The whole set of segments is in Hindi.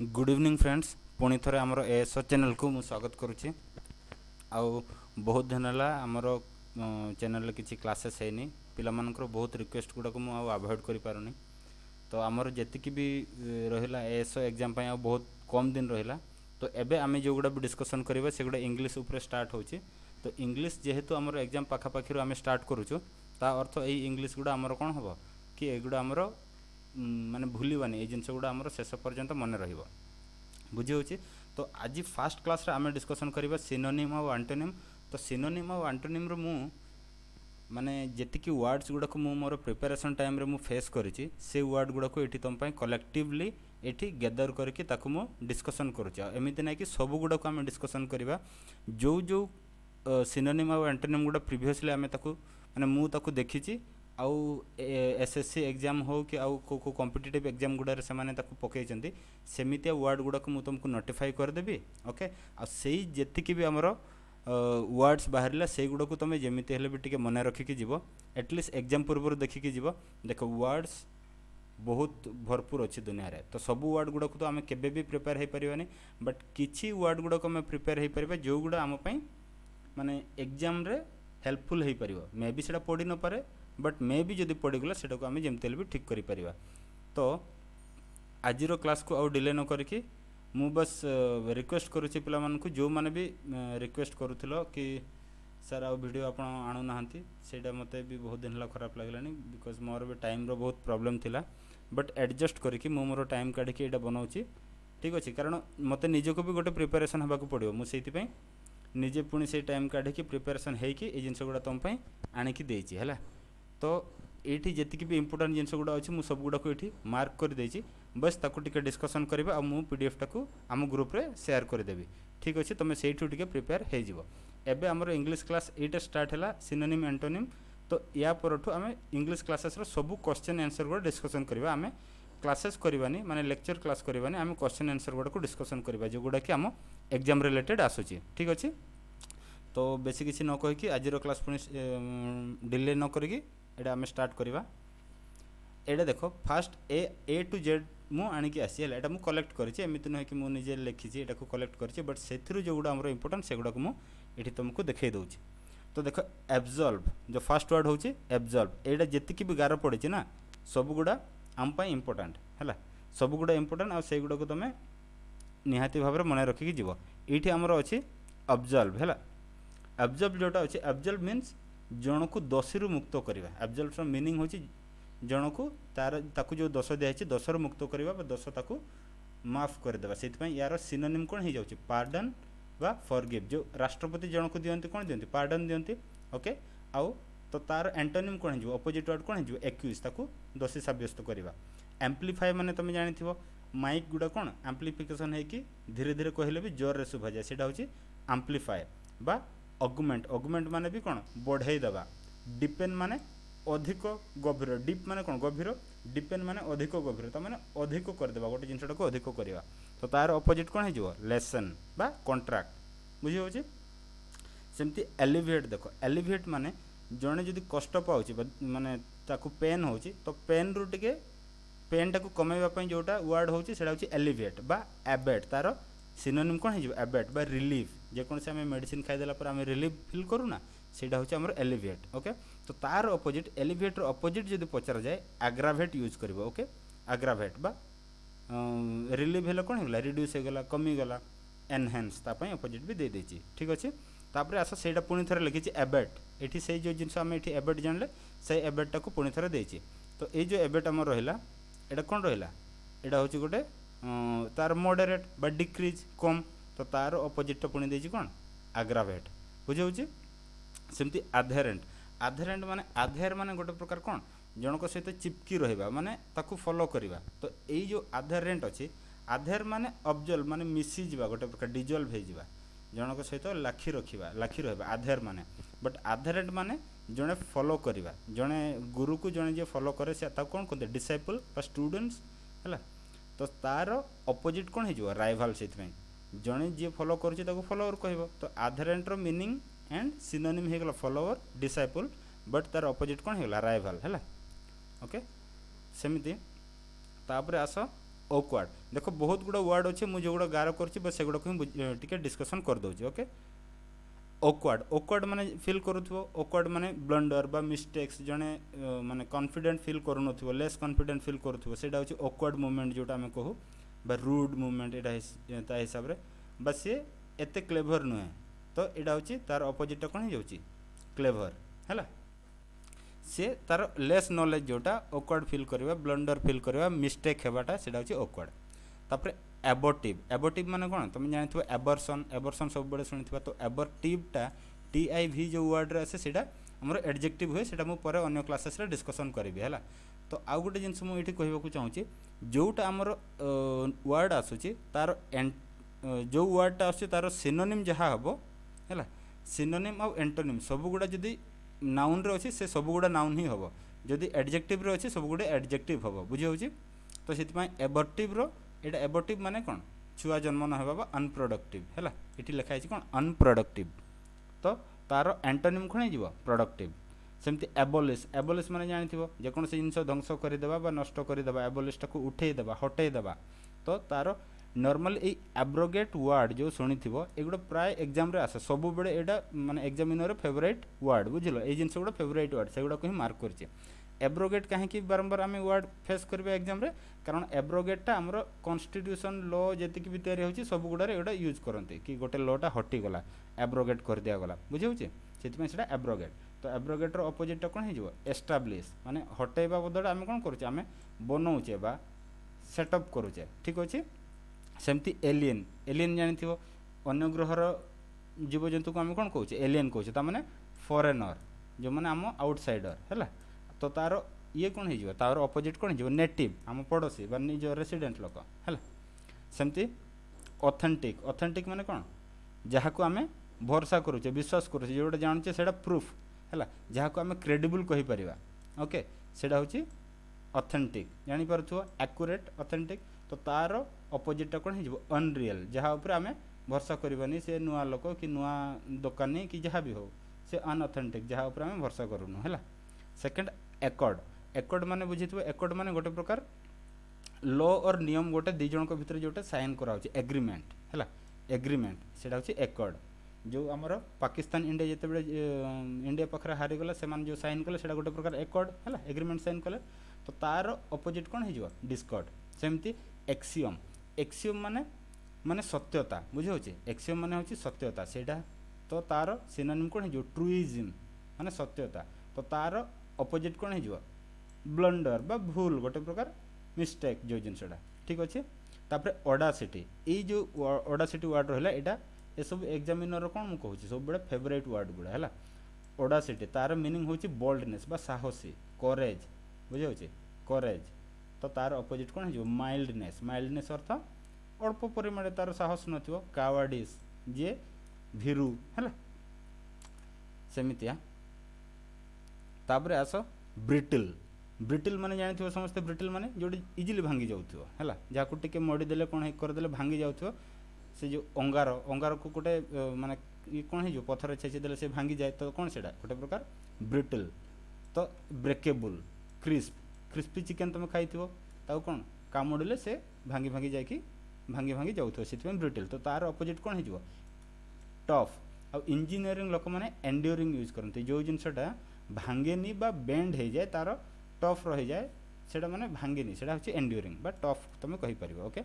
गुड इवनिंग फ्रेंड्स पुणी थे आमर एएसओ चैनल को मु स्वागत करुच्ची आउ बहुत दिन है आमर चैनल किसी क्लासेस है पिलामानकर बहुत रिक्वेस्ट गुड़ाक मुझे अवॉइड कर पारुनी तो आमर जी भी रहा एएसओ एग्जाम आ बहुत कम दिन रहा तो एबे आम जो गुड़ा भी डिस्कसन करवा से गुड़ा इंग्लीश उपर स्टार्ट हो तो इंग्लीश जेहेतु आमर एग्जाम पाखापाखि आम स्टार्ट करुचु ता अर्थ यही इंग्लीश गुड़ा आमर कौन हम कि एगुड़ा आमर माने भूलवानी ये जिनस गुड़ा आमर शेष पर्यंत मन रहिबो बुझी होची। तो आज फास्ट क्लास रे आमे डिस्कसन करबा सिनोनिम और एंटोनिम। तो सिनोनिम और एंटोनिम रो मु माने जेतिकी वर्ड्स गुड़ा को मु मोर प्रिपरेशन टाइम रे मु फेस करिछि से वर्ड गुड़ा को एठी तम पय कलेक्टिवली एठी गैदर करके ताकू मु डिस्कसन करूछि। एमिति नै कि सब गुड़ा को आमे डिस्कसन करबा जो जो सिनोनिम और एंटोनिम गुड़ा प्रीवियसली आमे ताकू माने मु ताकू देखिछि आउ एसएससी एग्जाम हो कि आउ को कॉम्पिटिटिव एग्जाम गुड़ा से माने ताकू पकईचंती सेमितिया वर्ड गुड़ा को मु तुमको नोटिफाई करदेबी ओके आ सेही जेतिकी भी हमर वर्ड्स बाहरला से गुड़ा को तुम जेमिति हेले भी टिके मन रखिकी जीव एटलिस्ट एग्जाम पूर्व देखिकी जीव देख वर्ड्स बहुत भरपूर अच्छी दुनिया रे तो सब वर्ड गुड़ा को तो आम केबे भी प्रिपेयर हो पारिबानी बट किछि वर्ड गुड़ा को आम प्रिपेयर हो पारिबा जो गुड़ा आम पई माने एग्जाम रे हेल्पफुल हो पारिबो मे बी सेटा पढ़ी न पारे बट मे भी जदि पड़गला से आम जमती भी ठीक कर तो आज क्लास को आउ डिले न करके मु बस रिक्वेस्ट करुच्ची पिला मानकु जो माने भी रिक्वेस्ट करुथिलो कि सर आउ वीडियो आप आणु नाहंती सेटा मते भी बहुत दिन खराब लगलानी बिकॉज मोर भी टाइम रो बहुत प्रॉब्लम थिला बट एडजस्ट करके मु मोर टाइम काढ़ी एटा बनाउची ठीक अच्छे कारण मते निजको भी गोटे प्रिपरेशन हबाकू पड़िबो मु सेति पई निजे पुणी से टाइम काढ़ी प्रिपरेशन हेकी ए जिनस गुड़ा तुम पई आनिकी देइची हैला। तो ये जी भी इंपोर्टाट जिन गुड़ा अच्छी मुझे सब गुड़ा को ये मार्क कर देछि बस ताकू टिके डिस्कसन करबा आ मु पीडीएफ टाकू आम ग्रुप रे शेयर करदेवी ठीक अच्छे तुम से प्रिपेयर हो जिवो। एबे हमर इंग्लिश क्लास एटा स्टार्ट है सिनोनिम एंटोनिम तो या परठू आम इंग्लिश क्लासेस रो सब क्वेश्चन आंसर गुड़ा डिस्कसन करबा आम क्लासेस करबानी माने लेक्चर क्लास करबानी आम क्वेश्चन आंसर गुड़ा को डिस्कसन करबा जो गुड़ा कि आम एग्जाम रिलेटेड आसुची ठीक अच्छे। तो बेसी किसी न कहीकि आज क्लास पुणी डिले न करी एटा आम स्टार्ट करवा एटा देखो फास्ट ए टू जेड मु आणिकी आसी है मु कलेक्ट करेछि एमिति न कि मु निजे लिखिछि एटा को कलेक्ट करेछि बट सेथिरु जो गुडा हमर इंपोर्टेंट से गुडा को मु एठी तुमको देखाई दउछि। तो देखो एब्जॉर्ब जो फर्स्ट वर्ड होछि एब्जॉर्ब एटा जेतिकी भी गार पड़िछि ना सब गुडा आम पई इंपोर्टेंट हैला सब गुडा इंपोर्टेंट आ से गुडा को तमे निहाती भाबरे मने रखिकी जीवो। एठी हमर अछि ऑब्जर्व हैला ऑब्जर्व जोटा अछि ऑब्जर्व मीन्स जन को दोषी मुक्त करवा एब्जल्व मीनिंग हो जन को तार ताकू जो दोष दिखाई दोष मुक्त करवा दोष ताकू माफ करदे से यार सिनोनिम कौन हो जाए पार्डन बा फॉरगिव जो राष्ट्रपति जन को दियंती कौन दियंती पार्डन दियंती ओके आउ तो तार एंटोनिम कौन हो अपोजिट वर्ड कौन हो एक्यूज ताकू दोषी सब्यस्त करवा। एम्प्लीफाई माने तुम जानी माइक गुड़ा कौन एम्प्लीफिकेशन है कि धीरे धीरे कहले भी जोर रे शुभा जाए सेटा होची एम्प्लीफाई बा अगुमेंट अगुमेंट माने भी कौन बढ़ाई देवा डिपेंड माने अधिक गभीर डीप माने कौन गभीर डिपेंड माने अधिक गभीर तो माने अधिक करदेवा गोटे जिनटा को अधिक करवा तो तार अपोजिट कौन हो लेसन बा कॉन्ट्रैक्ट बुझी होची। सेमती एलिविएट देखो एलिविएट माने जड़े जदि कष्ट पाउची माने ताकू पेन होची तो पेन रु टिके पेन टाकू कमेवा पई जोटा वर्ड होची सेटा होची एलिविएट बा एबेट तार सिनोनिम कौन हो एबेट बा रिलीफ जेकोसी आम मेडिसिन खाईदेला पर आम रिलीफ फिल करूना सेटा होची हमर एलिविएट ओके। तो तार अपोजिट एलिविएट रो अपोजिट जदि पचरा जाए एग्रावेट यूज करबो ओके एग्रावेट बा रिलीफ हेले कौन होगला रिड्यूस होगला कमी गला एनहांस तापई अपोजिट भी दे देछि ठीक अच्छे। तापर आस सेटा पुणी थरे लिखिछि एबेट एठी से जो जिनस आम एठी एबेट जानले से एबेट टाको पुणी थरे देछि। तो ये जो एबेट हमर रहिला एटा कौन रहिला एटा होछि गोटे तार मॉडरेट बा डिक्रीज कम तो तार अपोजिट पुणी देछि कौन एग्रावेट बुझे होछि। सेमती आधेरेंट आधेरेंट माने आधेर माने गोटे प्रकार कौन जनक सहित चिपकी रहिबा माने ताकू फॉलो करिबा तो एई जो आधेरेंट अछि आधेर माने ऑब्जर्व माने मिसी जिबा गोटे प्रकार डिजॉल्व हे जिबा जनक सहित लाखी रखिबा लाखी रहबा आधेर माने बट आधेरेंट माने जने फॉलो करिबा जने गुरु को जने जे फॉलो करे से ता कोन कहते डिसाइपल बा स्टूडेंट्स हैला। तो तार अपोजिट कौन हो राइवल से जड़े जी फॉलो कर फॉलोअर कह तो आधरेंट रो मीनिंग एंड सिनोनिम हो गला फॉलोअर डिसाइपल बट तार अपोजिट कौन होगा राइवल है ओके। सेमती तापर आस ऑकवर्ड देखो बहुत गुड़ा वर्ड अच्छे मुझे जोगुड़ा गार कर बस सेगुड़ा टिके डिस्कसन कर दूँ ओके ऑकवर्ड ऑकवर्ड माने फील करूथबो ऑकवर्ड माने ब्लंडर बा मिस्टेक्स जने माने कॉन्फिडेंट फील करूनथबो लेस कॉन्फिडेंट फील करूथबो सेटा होची ऑकवर्ड मूवमेंट जोटा हमें कहू बा रूड मूवमेंट एटा ता हिसाब रे बस ये एते क्लेवर नुहे तो एटा होची तार ऑपोजिट कोन हो जाउची क्लेवर हैला से तार लेस नॉलेज जोटा ऑकवर्ड फील करबा ब्लंडर फील करबा मिस्टेक हेबाटा सेटा होची ऑकवर्ड तापर एबोटिव एबोटिव माने कौन तुम जानथो एबर्सन एबर्सन सब बड़े सुनिथिबा तो एबोटिवटा टीआईवी जो वर्ड रे आसे सेटा हमर एडजेक्टिव हुए सेटा मु परे अन्य क्लासेस रे डिस्कशन करिवि हैला तो आउ गोटे जिनस मु एठी कहबा को चाहूची जोटा हमर वर्ड आसुची तार जो वर्डटा आसुची तार सिनोनिम जहा हबो हैला सिनोनिम आ एंटोनिम सब गुडा जदी नाउन रे अछि से सब गुडा नाउन ही हबो जदी एडजेक्टिव रे अछि सब गुडा एडजेक्टिव हबो बुझी होची तो सेति एबोटिव रो एटा एबोटिव माने कौन छुआ जन्म न होबा अनप्रोडक्टिव हैला एठी लिखा है कौन अनप्रोडक्टिव तो तार एंटोनिम कौन हो प्रोडक्टिव सेमती एबोलिश एबोलिश माने जानिथिबो जे कोन से जिंस ध्वंस करि देबा बा नष्ट करि देबा एबोलिश टाको उठेई देबा हटेई देबा तो तार नॉर्मल ए एब्रोगेट वर्ड जो सुनिथिबो एगुडा प्राय एग्जाम रे आसे सब बेडे एडा माने एग्जामिनर फेवरेट वर्ड बुझिलो ए जिंस गुडा फेवरेट वर्ड सेगुडा को ही मार्क करछि एब्रोगेट कहीं बारंबार आम वर्ड फेस करबे एग्जाम रे कारण एब्रोगेटा हमर कॉन्स्टिट्यूशन लॉ जेतिक भी तैयारी होची सब गुडारे एटा यूज करते कि गोटे लॉटा हटी गला एब्रोगेट कर दिया गला बुझे होची सेति में सेटा एब्रोगेट तो एब्रोगेट रो अपोजिट कोन हे जिवो एस्टैब्लिश माने हटेबा बदल आम कोन करूचे आम बनौचे बा सेटअप करूचे ठीक अछि सेमती एलियन एलियन जानिथिबो अन्य ग्रहर जीवजंतु को आम कोन कहूचे एलियन कहूचे ता माने फॉरेनर जो माने आम आउटसाइडर हैला तो तार ये कौन हो तार अपोजिट कौन हो नेटिव आम पड़ोसी बा निज रेसिडेंट लोक है सेमती ऑथेंटिक ऑथेंटिक माने कौन जहाँ को आम भरोसा करुचे विश्वास करुचे जोटा जानूचे से प्रूफ है जहाँ को आम क्रेडिबल कहीपर ओके सेटा हूँ ऑथेंटिक जापर एक्यूरेट ऑथेंटिक तो तार अपोजिटा कौन हो अनरियल जहाँ उपर आम भरोसा करवानी से नुआ लोक कि नुआ दुकानी कि जहाँ भी हो से अनऑथेंटिक जहाँ उपर आम भरोसा करूनु है सेकेंड एकॉर्ड एकॉर्ड माने बुझीथबो एकॉर्ड माने गोटे प्रकार लॉ और नियम गोटे दी जन को भितर जोटे साइन करा होची एग्रीमेंट हैला एग्रीमेंट सेटा होची एकॉर्ड जो हमर पाकिस्तान इंडिया जते बेले इंडिया पखरा हारि गला से मान जो साइन कले सेटा गोटे प्रकार एकॉर्ड हैला एग्रीमेंट साइन कले तो तार अपोजिट कोन हे जिवो डिस्कॉर्ड सेमती एक्सियम एक्सियम माने माने सत्यता बुझी होची एक्सियम माने होची सत्यता सेटा तो तार सिनोनिम कोन हे जो ट्रूइज्म माने सत्यता तो तार अपोजिट कौन हो ब्लंडर बा भूल गोटे प्रकार मिस्टेक जो जिनसटा ठीक अच्छे तापर ऑडासिटी ये जो ऑडासिटी वर्ड रहा यहाँ ये सब एग्जामिनर कौन मुझे कहूँ सब बड़े फेवरेट वर्ड गुड़ा है ऑडासिटी तार मीनिंग हूँ बोल्डनेस बा साहसी करेज बुझे करेज तो तार अपोजिट कौन हो माइल्डनेस माइल्डनेस अर्थ अल्प परिमाण तार साहस नथिबो कावार्डिस जे भीरु है सेमितिया तापर आस ब्रिटिल ब्रिटिल माने जानिथिबो समस्ते ब्रिटिल माने जोटी इजिली भांगी जाउथिबो हैला जाकु टिके मोडी देले कोन हे कर देले भांगी जाउथिबो से जो अंगार अंगार को गोटे माने कोन हे जो पत्थर छेची देले से भांगी जाए तो कोन सेटा गोटे प्रकार ब्रिटिल तो ब्रेकेबल क्रिस्प क्रिस्पी चिकन तुम खाइथिबो ताउ कोन कामुडिले से भांगी भांगी जाय कि भांगी भांगी जाउथिबो सेति ब्रिटिल तो तार अपोजिट कोन हे जिवो टफ आ इंजीनियरिंग लोक माने एंड्योरिंग यूज करते जो जिनसटा भांगेनी बा बेंड हो जाए तार टफ रही जाए सेटा माने भांगेनी सेटा होची एंड्योरिंग बा टफ तुम कहि परिबो ओके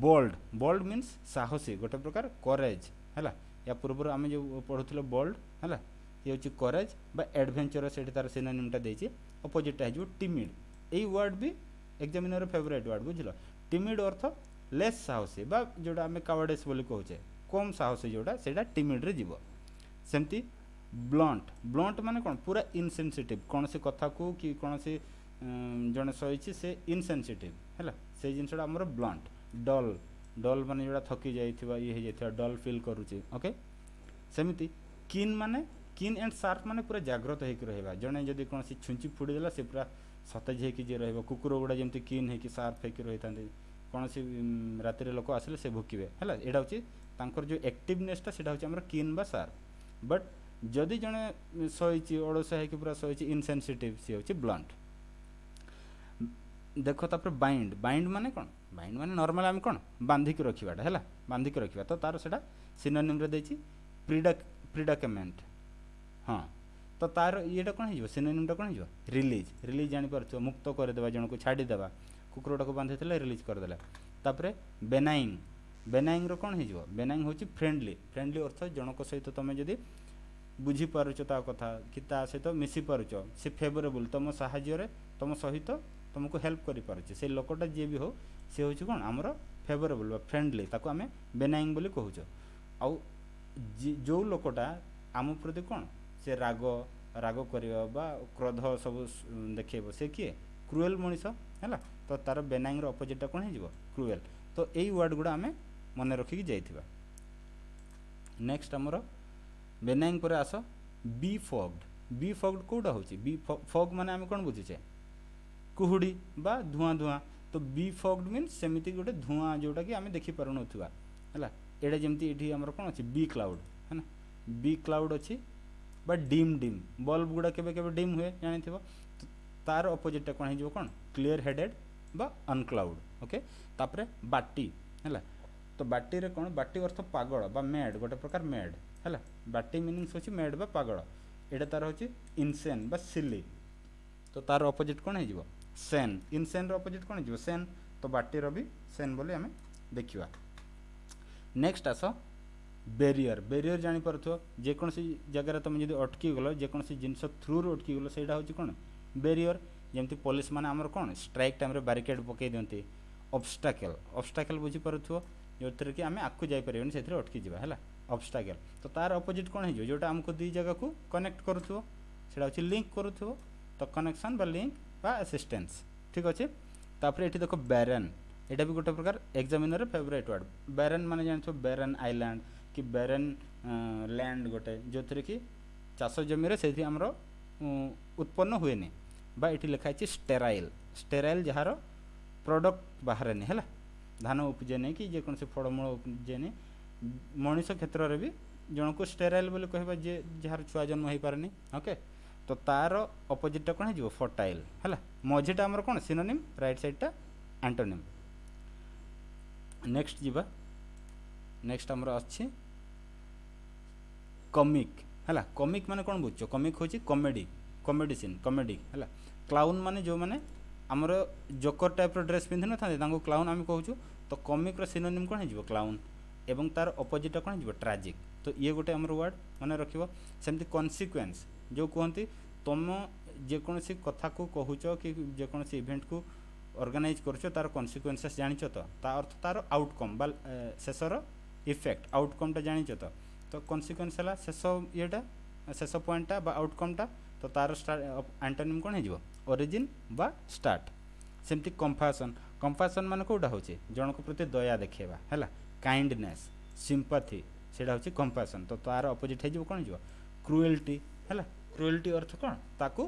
बोल्ड बोल्ड मीन्स साहसी गोटे प्रकार करेज हैला या पूर्व आम जो पढ़ुथिलो बोल्ड हैला ये होची करेज बा एडवेंचरस सेठी तार सिनोनिमटा देछि अपोजिट है जो टिमिड एई वर्ड भी एग्जामिनर फेवरेट वर्ड बुझलो टिमिड अर्थ लेस साहसी बा जोटा आम कावर्डेस बोली कहूचे कम साहसी जोटा सेटा टिमिड रे जीवो सेमती ब्लंट ब्लंट माने कौन पूरा इनसेंसिटिव कौन से कथा को कि कौन से जड़े सही से इनसेंसिटिव है से जिनसा आमर ब्लंट डल डल माने जोड़ा थकी जाइथिबा ये हो जाइथिबा डल फील करूची ओके सेमिति किन माने किन एंड शार्प माने पूरा जागृत होइक रहबा जने जदी कौन से छुंची फुडी देला से पूरा सतेज होइक जे रहबा कुकुर गुडा जेमति किन होइक शार्प होइक रहितांते कौन से राति रे लोक आसले से भुकिबे हैला एडा होची तांकर जो एक्टिवनेसटा सेटा होची हमर किन बा शार्प बट जदि जड़े सही अड़स है पूरा सही इनसेंसिटिव सी हूँ ब्लंट देख तापर बाइंड बाइंड माने कौन ବାଇଣ୍ଡ ମାନେ ନର୍ମାଲ ଆମେ କ'ଣ ବାନ୍ଧିକି ରଖିବାଟା ହେଲା, ବାନ୍ଧିକି ରଖିବା। ତ ତାର ସେଇଟା ସିନୋନିମ୍ରେ ଦେଇଛି ପ୍ରିଡାକେମେଣ୍ଟ। ହଁ, ତ ତାର ଇଏଟା କ'ଣ ହେଇଯିବ, ସିନୋନିମ୍ଟା କ'ଣ ହେଇଯିବ, ରିଲିଜ୍ ଜାଣିପାରୁଥିବ, ମୁକ୍ତ କରିଦେବା, ଜଣକୁ ଛାଡ଼ିଦେବା। କୁକୁରଟାକୁ ବାନ୍ଧିଥିଲେ ରିଲିଜ୍ କରିଦେଲା। ତାପରେ ବେନାଇଂର କ'ଣ ହେଇଯିବ, ବେନାଇଂ ହେଉଛି ଫ୍ରେଣ୍ଡଲି ଅର୍ଥ ଜଣଙ୍କ ସହିତ ତୁମେ ଯଦି ବୁଝିପାରୁଛ ତା କଥା କି ତା ସହିତ ମିଶିପାରୁଛ, ସେ ଫେଭରେବୁଲ୍, ତୁମ ସାହାଯ୍ୟରେ ତୁମ ସହିତ ତୁମକୁ ହେଲ୍ପ କରିପାରୁଛି, ସେ ଲୋକଟା ଯିଏ ବି ହଉ ସେ ହେଉଛି କ'ଣ ଆମର ଫେଭରେବୁଲ୍ ବା ଫ୍ରେଣ୍ଡଲି, ତାକୁ ଆମେ ବେନାଇଂ ବୋଲି କହୁଛୁ। ଆଉ ଯେଉଁ ଲୋକଟା ଆମ ପ୍ରତି କ'ଣ ସେ ରାଗ କରିବା ବା କ୍ରୋଧ ସବୁ ଦେଖେଇବ, ସେ କିଏ, କ୍ରୁଏଲ୍ ମଣିଷ ହେଲା। ତ ତାର ବେନାଇଂର ଅପୋଜିଟ୍ଟା କ'ଣ ହେଇଯିବ, କ୍ରୁଏଲ୍। ତ ଏଇ ୱାର୍ଡ଼ ଗୁଡ଼ା ଆମେ ମନେ ରଖିକି ଯାଇଥିବା। ନେକ୍ସଟ ଆମର ବେନାଇଂ ପରେ ଆସ ବି ଫଗ୍ଡ କେଉଁଟା ହେଉଛି, ଫଗ୍ ମାନେ ଆମେ କ'ଣ ବୁଝୁଛେ, କୁହୁଡ଼ି ବା ଧୂଆଁ। ତ ବି ଫଗ୍ଡ ମିନ୍ସ ସେମିତି ଗୋଟେ ଧୂଆଁ ଯେଉଁଟାକି ଆମେ ଦେଖିପାରୁନଥିବା ହେଲା। ଏଇଟା ଯେମିତି ଏଠି ଆମର କ'ଣ ଅଛି, ବି କ୍ଲାଉଡ଼ ହେଲା, ବି କ୍ଲାଉଡ଼ ଅଛି ବା ଡିମ୍ ବଲ୍ବ ଗୁଡ଼ା କେବେ କେବେ ଡିମ୍ ହୁଏ ଜାଣିଥିବ। ତାର ଅପୋଜିଟ୍ଟା କ'ଣ ହେଇଯିବ, କ'ଣ କ୍ଲିୟର ହେଡେଡ଼ ବା ଅନକ୍ଲାଉଡ଼। ଓକେ, ତାପରେ ବାଟି ହେଲା। ତ ବାଟିରେ କ'ଣ, ବାଟି ଅର୍ଥ ପାଗଳ ବା ମ୍ୟାଡ଼, ଗୋଟେ ପ୍ରକାର ମ୍ୟାଡ଼ ହେଲା। ବାଟି ମିନିଂସ୍ ହେଉଛି ମ୍ୟାଡ଼ ବା ପାଗଳ। ଏଇଟା ତାର ହେଉଛି ଇନସେନ୍ ବା ସିଲି। ତ ତାର ଅପୋଜିଟ୍ କ'ଣ ହେଇଯିବ, ସେନ୍। ଇନସେନ୍ର ଅପୋଜିଟ୍ କ'ଣ ହେଇଯିବ, ସେନ୍। ତ ବାଟିର ବି ସେନ୍ ବୋଲି ଆମେ ଦେଖିବା। ନେକ୍ସଟ ଆସ ବେରିୟର ଜାଣିପାରୁଥିବ, ଯେକୌଣସି ଜାଗାରେ ତୁମେ ଯଦି ଅଟକିଗଲ, ଯେକୌଣସି ଜିନିଷ ଥ୍ରୁରୁ ଅଟକିଗଲ, ସେଇଟା ହେଉଛି କ'ଣ ବେରିୟର। ଯେମିତି ପୋଲିସ ମାନେ ଆମର କ'ଣ ଷ୍ଟ୍ରାଇକ୍ ଟାଇମ୍ରେ ବ୍ୟାରିକେଡ଼ ପକାଇ ଦିଅନ୍ତି। ଅବଷ୍ଟାକେଲ୍ ବୁଝିପାରୁଥିବ, ଯେଉଁଥିରେ କି ଆମେ ଆଗକୁ ଯାଇପାରିବାନି, ସେଥିରେ ଅଟକିଯିବା ହେଲା, ଅବଷ୍ଟାକେଲ୍। ତ ତାର ଅପୋଜିଟ୍ କ'ଣ ହେଇଯିବ, ଯେଉଁଟା ଆମକୁ ଦୁଇ ଜାଗାକୁ କନେକ୍ଟ କରୁଥିବ, ସେଇଟା ହେଉଛି ଲିଙ୍କ କରୁଥିବ। ତ କନେକ୍ସନ୍ ବା ଲିଙ୍କ ବା ଆସିଷ୍ଟାନ୍ସ, ଠିକ୍ ଅଛି। ତାପରେ ଏଠି ଦେଖ ବ୍ୟାରେନ୍, ଏଇଟା ବି ଗୋଟେ ପ୍ରକାର ଏକ୍ଜାମିନର ଫେଭରାଇଟ୍ ୱାର୍ଡ଼। ବ୍ୟାରେନ୍ ମାନେ ଜାଣିଥିବ, ବ୍ୟାରେନ୍ ଆଇଲ୍ୟାଣ୍ଡ କି ବ୍ୟାରେନ୍ ଲ୍ୟାଣ୍ଡ, ଗୋଟେ ଯେଉଁଥିରେ କି ଚାଷ ଜମିରେ ସେଇଠି ଆମର ଉତ୍ପନ୍ନ ହୁଏନି। ବା ଏଠି ଲେଖା ହେଇଛି ଷ୍ଟେରାଇଲ୍, ଯାହାର ପ୍ରଡ଼କ୍ଟ ବାହାରେନି ହେଲା, ଧାନ ଉପଜେନି କି ଯେକୌଣସି ଫଳମୂଳ ଉପଜେନି। ମଣିଷ କ୍ଷେତ୍ରରେ ବି ଜଣକୁ ଷ୍ଟେରାଇଲ୍ ବୋଲି କହିବା, ଯେ ଯାହାର ଛୁଆ ଜନ୍ମ ହେଇପାରେନି। ଓକେ, ତ ତାର ଅପୋଜିଟ୍ଟା କ'ଣ ହେଇଯିବ, ଫର୍ଟାଇଲ୍ ହେଲା। ମଝିଟା ଆମର କ'ଣ ସିନୋନିମ୍, ରାଇଟ୍ ସାଇଡ଼୍ଟା ଆଣ୍ଟୋନିମ୍। ନେକ୍ସଟ ଯିବା, ନେକ୍ସଟ ଆମର ଅଛି କମିକ୍ ହେଲା। କମିକ୍ ମାନେ କ'ଣ ବୁଝୁଛ, କମିକ୍ ହେଉଛି କମେଡ଼ି ହେଲା। କ୍ଲାଉନ୍ ମାନେ ଯେଉଁମାନେ ଆମର ଜୋକର ଟାଇପ୍ର ଡ୍ରେସ୍ ପିନ୍ଧିନଥାନ୍ତି, ତାଙ୍କୁ କ୍ଲାଉନ୍ ଆମେ କହୁଛୁ। ତ କମିକ୍ର ସିନୋନିମ୍ କ'ଣ ହେଇଯିବ, କ୍ଲାଉନ୍। ଏବଂ ତାର ଅପୋଜିଟ୍ଟା କ'ଣ ହେଇଯିବ, ଟ୍ରାଜିକ୍। ତ ଇଏ ଗୋଟେ ଆମର ୱାର୍ଡ଼ ମନେ ରଖିବ। ସେମିତି କନସିକ୍ୱେନ୍ସ, ଯେଉଁ କୁହନ୍ତି ତୁମ ଯେକୌଣସି କଥାକୁ କହୁଛ କି ଯେକୌଣସି ଇଭେଣ୍ଟକୁ ଅର୍ଗାନାଇଜ୍ କରୁଛ, ତାର କନସିକ୍ୱେନ୍ସେସ୍ ଜାଣିଛ ତ, ତା ଅର୍ଥ ତାର ଆଉଟକମ୍ ବା ଶେଷର ଇଫେକ୍ଟ, ଆଉଟକମ୍ଟା ଜାଣିଛ ତ। ତ କନସିକ୍ୱେନ୍ସ ହେଲା ଶେଷ ଇଏଟା, ଶେଷ ପଏଣ୍ଟଟା ବା ଆଉଟକମ୍ଟା। ତ ତାର ଆଣ୍ଟୋନିମ୍ କ'ଣ ହେଇଯିବ, ଅରିଜିନ୍ ବା ଷ୍ଟାର୍ଟ। ସେମିତି କମ୍ପାସନ୍ ମାନେ କେଉଁଟା ହେଉଛି, ଜଣଙ୍କ ପ୍ରତି ଦୟା ଦେଖେଇବା ହେଲା। କାଇଣ୍ଡନେସ୍, ସିମ୍ପାଥି, ସେଇଟା ହେଉଛି କମ୍ପାସନ୍। ତ ତାର ଅପୋଜିଟ୍ ହେଇଯିବ କ'ଣ ହେଇଯିବ, କ୍ରୁଏଲ୍ଟି ହେଲା। କ୍ରୁଏଲ୍ଟି ଅର୍ଥ କ'ଣ, ତାକୁ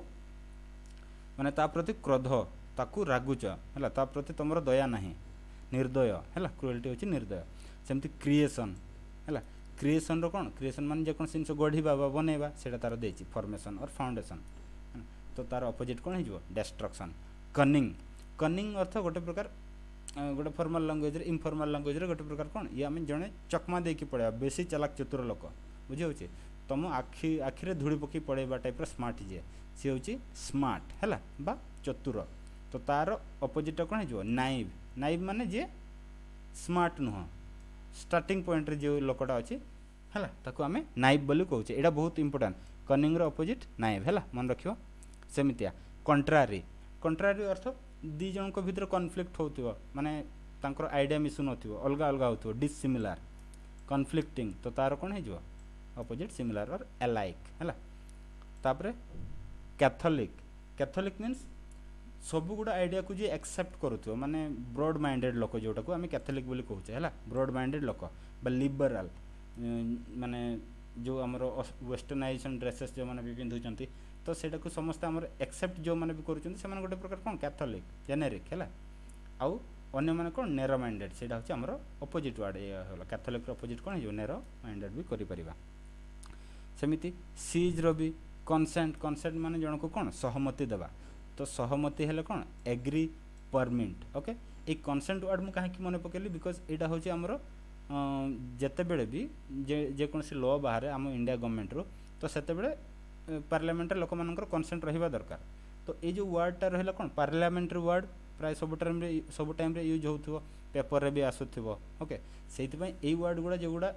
ମାନେ ତା ପ୍ରତି କ୍ରୋଧ, ତାକୁ ରାଗୁଛ ହେଲା, ତା ପ୍ରତି ତୁମର ଦୟା ନାହିଁ, ନିର୍ଦ୍ଦୟ ହେଲା। କ୍ରୁଏଲ୍ଟି ହେଉଛି ନିର୍ଦ୍ଦୟ। ସେମିତି କ୍ରିଏସନ୍ ହେଲା। କ୍ରିଏସନ୍ର କ'ଣ, କ୍ରିଏସନ୍ ମାନେ ଯେକୌଣସି ଜିନିଷ ଗଢ଼ିବା ବା ବନେଇବା, ସେଇଟା ତାର ଦେଇଛି ଫର୍ମେସନ୍ ଅର୍ ଫାଉଣ୍ଡେସନ୍। ତ ତାର ଅପୋଜିଟ୍ କ'ଣ ହେଇଯିବ, ଡେଷ୍ଟ୍ରକ୍ସନ୍। କନିଂ ଅର୍ଥ ଗୋଟେ ପ୍ରକାର, ଗୋଟେ ଫର୍ମାଲ୍ ଲାଙ୍ଗୁଏଜ୍ରେ, ଇନଫର୍ମାଲ୍ ଲାଙ୍ଗୁଏଜ୍ରେ ଗୋଟେ ପ୍ରକାର କ'ଣ, ଇଏ ଆମେ ଜଣେ ଚକମା ଦେଇକି ପଢ଼େଇବା, ବେଶୀ ଚାଲାକ ଚତୁର ଲୋକ, ବୁଝିହେଉଛି। ତୁମ ଆଖିରେ ଧୂଳି ପକାଇ ପଢ଼େଇବା ଟାଇପ୍ର ସ୍ମାର୍ଟ ଯିଏ, ସିଏ ହେଉଛି ସ୍ମାର୍ଟ ହେଲା ବା ଚତୁର। ତ ତାର ଅପୋଜିଟ୍ଟା କ'ଣ ହେଇଯିବ, ନାଇଭ୍ ମାନେ ଯିଏ ସ୍ମାର୍ଟ ନୁହଁ, ଷ୍ଟାର୍ଟିଂ ପଏଣ୍ଟରେ ଯେଉଁ ଲୋକଟା ଅଛି ହେଲା, ତାକୁ ଆମେ ନାଇଭ୍ ବୋଲି କହୁଛେ। ଏଇଟା ବହୁତ ଇମ୍ପୋର୍ଟାଣ୍ଟ। କନିଂର ଅପୋଜିଟ୍ ନାଇଭ୍ ହେଲା, ମନେ ରଖିବ। ସେମିତିଆ କଣ୍ଟ୍ରାରି ଅର୍ଥ ଦୁଇ ଜଣଙ୍କ ଭିତରେ କନଫ୍ଲିକ୍ଟ ହେଉଥିବ, ମାନେ ତାଙ୍କର ଆଇଡ଼ିଆ ମିଶୁନଥିବ, ଅଲଗା ହେଉଥିବ, ଡିସିମିଲାର, କନଫ୍ଲିକ୍ଟିଂ। ତ ତାର କ'ଣ ହେଇଯିବ, ଅପୋଜିଟ୍ ସିମିଲାର ଅର୍ ଆଲାଇକ୍ ହେଲା। ତାପରେ କ୍ୟାଥୋଲିକ୍ ମିନ୍ସ ସବୁଗୁଡ଼ା ଆଇଡ଼ିଆକୁ ଯିଏ ଆକ୍ସେପ୍ଟ କରୁଥିବ, ମାନେ ବ୍ରଡ଼ ମାଇଣ୍ଡେଡ଼ ଲୋକ, ଯେଉଁଟାକୁ ଆମେ କ୍ୟାଥୋଲିକ୍ ବୋଲି କହୁଛେ ହେଲା। ବ୍ରଡ଼ ମାଇଣ୍ଡେଡ଼ ଲୋକ ବା ଲିବରାଲ୍, ମାନେ ଯେଉଁ ଆମର ୱେଷ୍ଟର୍ଣ୍ଣାଇଜେସନ୍ ଡ୍ରେସେସ୍ ଯେଉଁମାନେ ବି ପିନ୍ଧୁଛନ୍ତି, ତ ସେଇଟାକୁ ସମସ୍ତେ ଆମର ଆକ୍ସେପ୍ଟ ଯେଉଁମାନେ ବି କରୁଛନ୍ତି, ସେମାନେ ଗୋଟେ ପ୍ରକାର କ'ଣ କ୍ୟାଥୋଲିକ୍, ଜେନେରିକ୍ ହେଲା। ଆଉ ଅନ୍ୟମାନେ କ'ଣ ନେରୋ ମାଇଣ୍ଡେଡ଼, ସେଇଟା ହେଉଛି ଆମର ଅପୋଜିଟ୍ ୱାର୍ଡ଼। ଇଏ ହେଲା କ୍ୟାଥୋଲିକ୍ର ଅପୋଜିଟ୍ କ'ଣ ହେଇଯିବ, ନେରୋ ମାଇଣ୍ଡେଡ଼ ବି କରିପାରିବା। ସେମିତି ସିଜ୍ର ବି କନସେଣ୍ଟ ମାନେ ଜଣକୁ କ'ଣ ସହମତି ଦେବା। ତ ସହମତି ହେଲେ କ'ଣ, ଏଗ୍ରି ପରମିଟ୍। ଓକେ, ए कनसेंट वर्ड मु कहीं मन पकेली बिकज यहाँ हूँ आमर जिते बड़े भी जेकोसी लॉ बाहर आम इंडिया गवर्नमेंट रो तो सेतेबेले पार्लियामेंट लोक मानकर कनसेंट रहिबा दरकार तो ये जो वर्डटा रहा कौन पार्लियामेंट्री वर्ड प्राय सब टाइम यूज हो पेपर रे भी आसुथिबो ओके सेइथिपाई एई वर्ड गुड़ा जोगुड़ा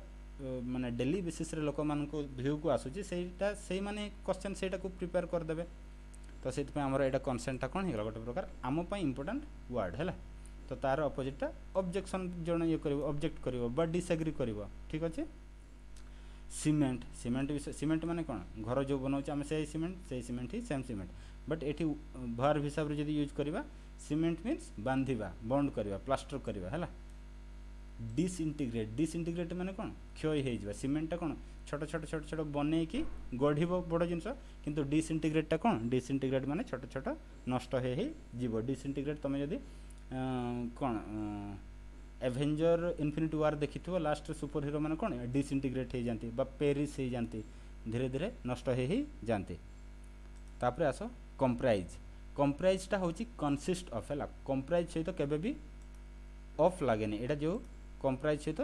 माने डेली बेसिस रे लोक मानको व्यू को आसुची सेटा सेई माने क्वेश्चन सेटा को प्रिपेयर कर देबे तो सेइथिपाई हमर एटा कनसेंटटा कोन हेला गोटे प्रकार आम पई इंपोर्टेंट वर्ड हैला तो तार अपोजिटटा ऑब्जेक्शन जण ये करिवो ऑब्जेक्ट करिवो बा डिसएग्री करिवो ठीक अछि सीमेंट सीमेंट माने कौन घर जो बनाऊँ आम से cement he same cement but ये वर्ब हिसाब से जब यूज करवा सीमेंट मीन्स बांधिबा बॉन्ड करवा प्लास्टर करवा है डिसइंटीग्रेट माने कौन क्षय हो सीमेंटा कौन छोट छोट छोट छोट बन की गढ़ बड़ जिनस किंतु डिसइंटीग्रेटा कौन डिसइंटीग्रेट माने छोट छोट नष्ट हो डिसइंटीग्रेट तुम जदि कौन एवेंजर इन्फिनिटी वार देखी लास्ट सुपर हीरो मैंने कौन डिसइंटीग्रेट हो जाती पेरिस हो जाती धीरे धीरे नष्ट हो जाती तापर आस कंप्राइजटा हूँ कनसिस्ट ऑफ है कंप्राइज सहित केबे भी ऑफ लगे यहाँ जो कंप्राइज सहित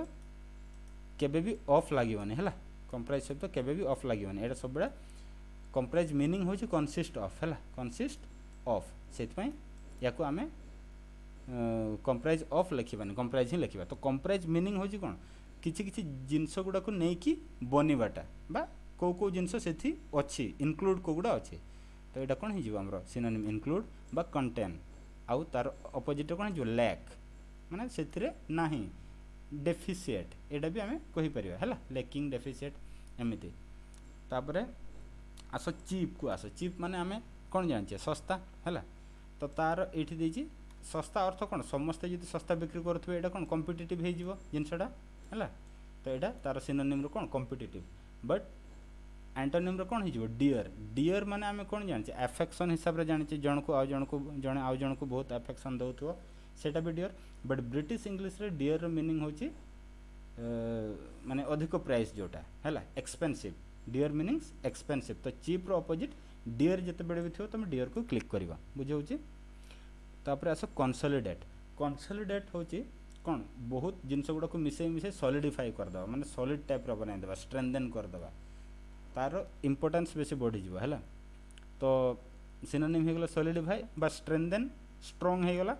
केबे भी ऑफ लगनी है कंप्राइज सहित केबे भी ऑफ लगनी यहाँ सब बड़ा कंप्राइज मीनिंग हूँ कनसिस्ट ऑफ है कनसिस्ट ऑफ से या आम कंप्राइज ऑफ लिखवानी कंप्राइज ही लिखा तो कंप्राइज मीनिंग हूँ कौन किसी किसी जिनस गुड़ा को नहीं बनवाटा बा कौ जिनस से अच्छी इनक्लूड कौगुड़ा अच्छी तो यहाँ कौन हो सिनोनिम इनक्लूड बा कंटेन आउ तार अपोजिट कौन हो लैक माने से नहीं डेफिसिएट यहाँ भी आम कहीपर है लैकिंग डेफिसिएट एमती तापर आस चीप को आस चीप माने आम कौन जाने सस्ता है तो तार ये सस्ता अर्थ कौन समस्ते जो सस्ता बिक्री करुवे यहाँ कौन कम्पिटिटिव हो जिनसटा है तो यहाँ तार सिनोनिम कौन कम्पिटिटिव बट एंटोनिम कौन हो डियर माने आम कौन जाने एफेक्शन हिसाब से जाने जन को जड़े आउ जन को बहुत एफेक्शन दौथो सेटा भी डियर बट ब्रिटिश इंग्लिश रे डियर मीनिंग हूँ माने अधिक प्राइस जोटा है एक्सपेंसिव डियर मीनिंग्स एक्सपेंसिव तो चीप रो अपोजिट डियर जिते बड़े भी थो तुम डियर को क्लिक करवा बुझे तापर आस कंसोलिडेट हूँ कौन बहुत जिनस गुड़ा को मिसे सॉलिडिफाई करदे माने सॉलिड टाइप बनईदे स्ट्रेंथेन करदे तार इंपोर्टेंस बेसी बढ़ीज है तो सिनोनिम हो गला सॉलिडिफाई बा स्ट्रेंथेन स्ट्रॉन्ग हो गला